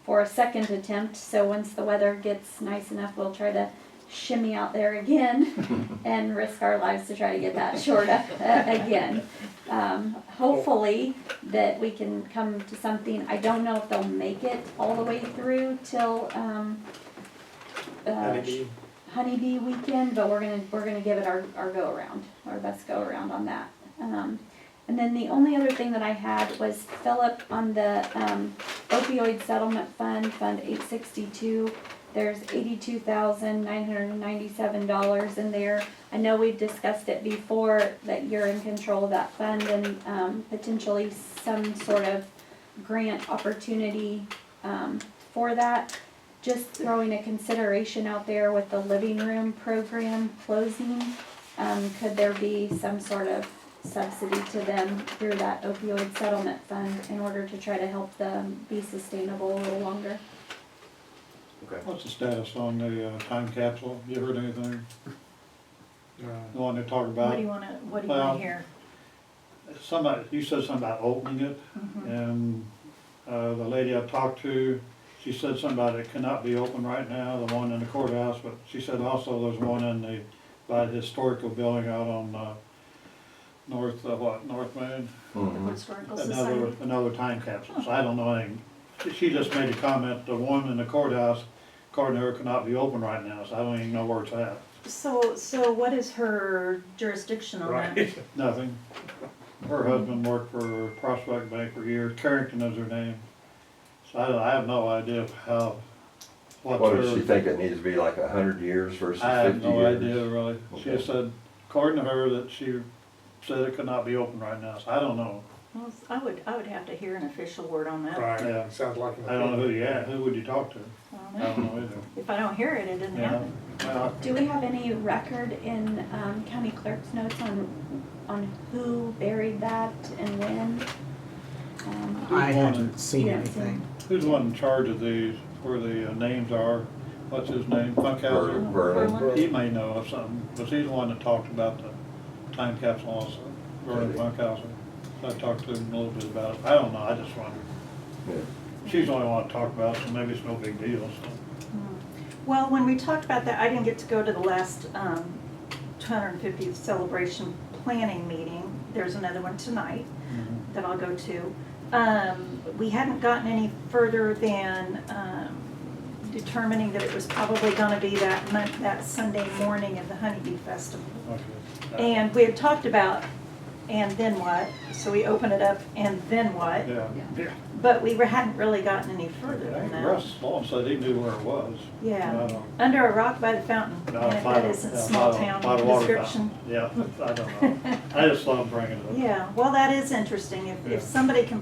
for a second attempt. So once the weather gets nice enough, we'll try to shimmy out there again and risk our lives to try to get that shored up again. Hopefully that we can come to something. I don't know if they'll make it all the way through till Honeybee weekend, but we're gonna give it our go around, our best go around on that. And then the only other thing that I had was Philip on the opioid settlement fund, Fund 862. There's $82,997 in there. I know we've discussed it before that you're in control of that fund and potentially some sort of grant opportunity for that. Just throwing a consideration out there with the living room program closing. Could there be some sort of subsidy to them through that opioid settlement fund in order to try to help them be sustainable a little longer? What's the status on the time capsule? You heard anything? The one they talked about? What do you Well, wanna hear? Somebody, you said something about opening it, and the lady I talked to, she said something about it cannot be open right now, the one in the courthouse, but she said also there's one in by the historical building out on North Main? Historical Society. Another time capsule, so I don't know anything. She just made a comment, the one in the courthouse, according to her, cannot be open right now, so I don't even know where it's at. So what is her jurisdiction on that? right. Nothing. Her husband worked for Prospect Bank for years, Carrington is her name. So I have no idea of What what's does she her, think it needs to be, like 100 years versus 50 I years? have no idea really. She Okay. just said, according to her, that she said it could not be open right now, so I don't know. Well, I would have to hear an official word on that. Right. Yeah. Sounds like an I don't know who opinion. who would you talk to? I I don't know. don't know either. If I don't hear it, it doesn't Yeah. happen. Well, Do we have any record in county clerk's notes on who buried that and when? I Who's the one haven't seen Yeah, anything. Who's the one in charge of these, where the names are? What's his name? Funkhauser? Vernon. He may know of something. Was he the one that talked about the time capsule also? Vernon Funkhauser? I talked to him a little bit about it. I don't know, I just wondered. Yeah. She's the only one to talk about, so maybe it's no big deal, so. Well, when we talked about that, I didn't get to go to the last 250th celebration planning meeting. There's another one tonight that I'll go to. We hadn't gotten any further than determining that it was probably gonna be that Sunday morning of the Honeybee Festival. Okay. And we had talked about, and then what? So we open it up, and then what? Yeah. But we hadn't really gotten any further I than think that. Russ Long said he knew where it was. Yeah, I don't- under a rock by the fountain, No, and by that the- isn't yeah, small by the- town by the water description. fountain. Yeah, I don't know. I just thought I'd bring it up. Yeah, well, that is interesting, Yeah. if somebody can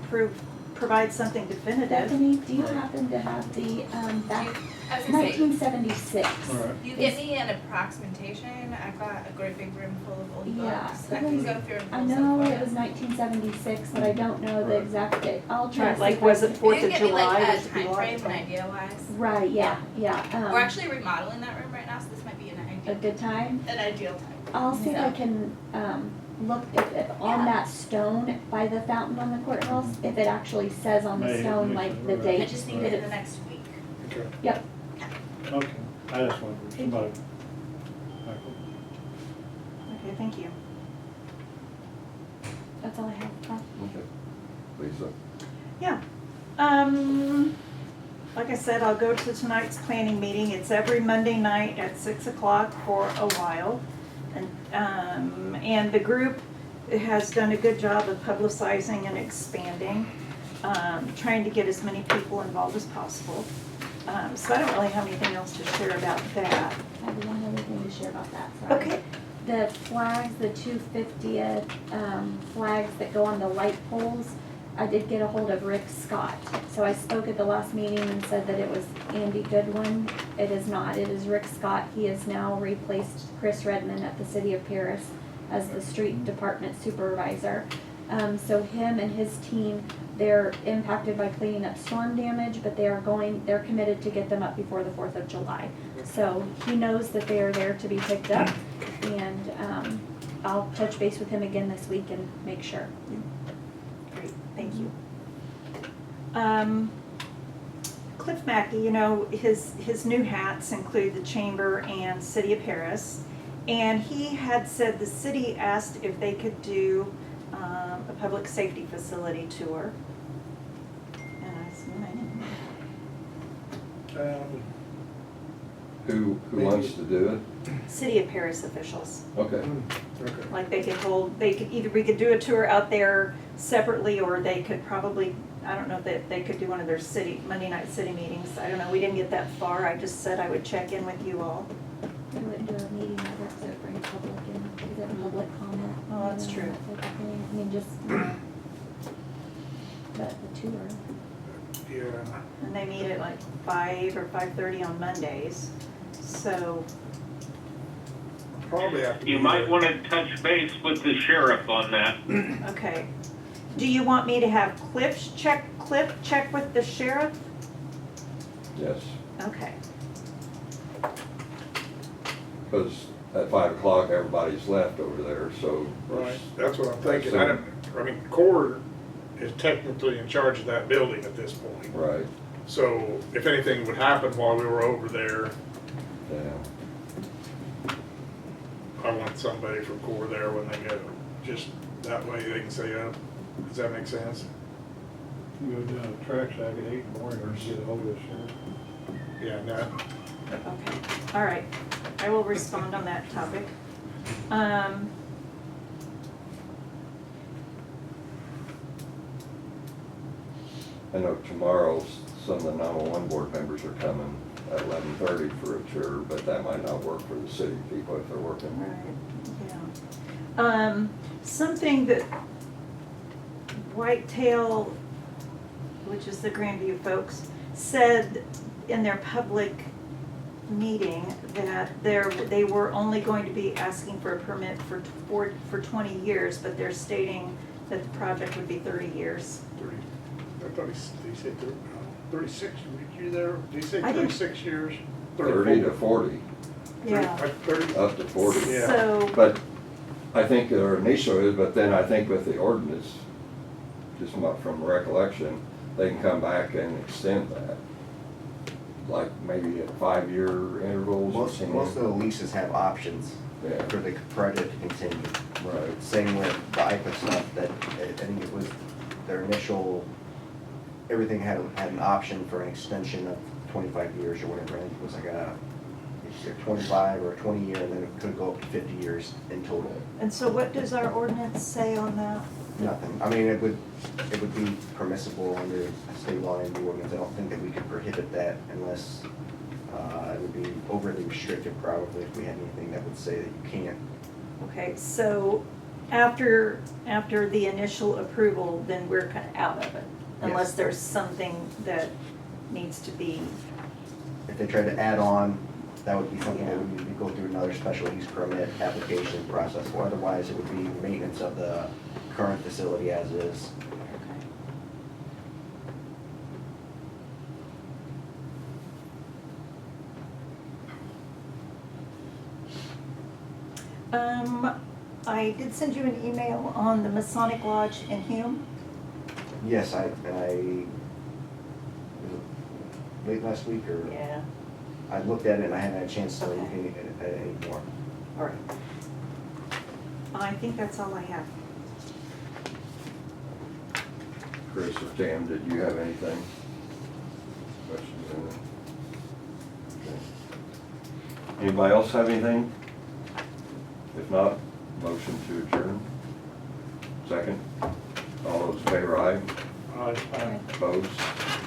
provide something definitive. Stephanie, do you happen to have the, back, I was gonna say, 1976? All right. you give me an approximation, I've got a great big room full of old Yeah, books. it I can was- go through and I pull know some for it you. was 1976, but I don't know the Right. exact date. I'll try to see Like, if was I it can- 4th You of can give me July? like a Was it time July? frame and idea wise. Right, yeah. We're actually remodeling that room right now, so this might be A good time? an ideal time. I'll see if I Yeah. can, look if on that stone by the fountain on the courthouse, if it actually says on the Maybe, stone, maybe, like, the right. date. I just need it in the next week. Okay. Yep. Okay, I just wondered, somebody. Michael. Okay, thank you. That's all I have. Okay. Lisa. Yeah. Like I said, I'll go to tonight's planning meeting. It's every Monday night at 6 o'clock for a while. And the group has done a good job of publicizing and expanding, trying to get as many people involved as possible. So I don't really have anything else to share about that. I have one other thing to share about that, sorry. Okay. The flags, the 250th flags that go on the light poles, I did get a hold of Rick Scott. So I spoke at the last meeting and said that it was Andy Goodwin. It is not, it is Rick Scott. He has now replaced Chris Redmond at the City of Paris as the street department supervisor. So him and his team, they're impacted by cleaning up storm damage, but they're committed to get them up before the 4th of July. So he knows that they are there to be picked up, and I'll touch base with him again this week and make sure. Great, thank you. Cliff Mackey, you know, his new hats include the Chamber and City of Paris. And he had said the city asked if they could do a public safety facility tour. And I said, I didn't. Who wants to do it? City of Paris officials. Okay. Okay. Like we could do a tour out there separately, or they could probably, I don't know if they could do one of their Monday night city meetings. I don't know, we didn't get that far. I just said I would check in with you all. We wouldn't do a meeting ever, because it brings public in, is it public comment? Oh, that's You know, true. that type of thing. I mean, just, but the tour. Yeah. And they meet at like 5 or 5:30 on Mondays, so. Probably have to. You might want to touch base with the sheriff on that. Okay. Do you want me to have Cliff check with the sheriff? Yes. Okay. Because at 5 o'clock, everybody's left over there, so. Right, that's what I'm thinking. I mean, Core is technically in charge of that building at this point. Right, So if anything would happen while we were over there, yeah. I want somebody from Core there when they go. Just that way they can say, does that make sense? You go down to track shack at 8 in the morning or get a hold of the sheriff. Yeah, no. Okay, all right. I will respond on that topic. I know tomorrow, some of the 911 board members are coming at 11:30 for a tour, but that might not work for the city people if they're working. Right, yeah. Something that Whitetail, which is the Grandview folks, said in their public meeting that they were only going to be asking for a permit for 20 years, but they're stating that the project would be 30 years. thought he said 36, were you there? Did he say I didn't- 36 years? 30 to 40, Yeah. 30? up to 40. Yeah. So, But I think their initial is, but then I think with the ordinance, just from recollection, they can come back and extend that. Like maybe at 5-year intervals or Most something. of the leases have options Yeah. for the project to continue. Right. Same with the IPA stuff, that, I think it was their initial, everything had an option for an extension of 25 years or whatever. I think it was like it's either 25 or 20 year, and then it could go up to 50 years in total. and so what does our ordinance say on that? Nothing. I mean, it would be permissible under state law and the ordinance. I don't think that we could prohibit that unless, it would be overly restrictive probably if we had anything that would say that you can't. Okay, so after the initial approval, then we're kind of out of it, unless Yes. there's something that needs to be, If they tried to add on, that would be something that would need to go through another special use permit application process. Or otherwise, it would be maintenance of the current facility as is. I did send you an email on the Masonic Lodge in Hume. Yes, was it late last week or? Yeah. I looked at it and I hadn't had a chance to look Okay. at it anymore. All right. I think that's all I have. Chris or Tam, did you have anything? Questions? Anything? Okay. Anybody else have anything? If not, motion to adjourn. Second. All those in favor, aye. Opposed?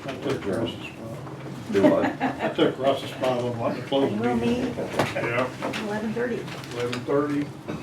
I took Russ's spot. Do what? I took Russ's spot on wanting to close the We'll meeting. meet Yeah, 11:30. 11:30.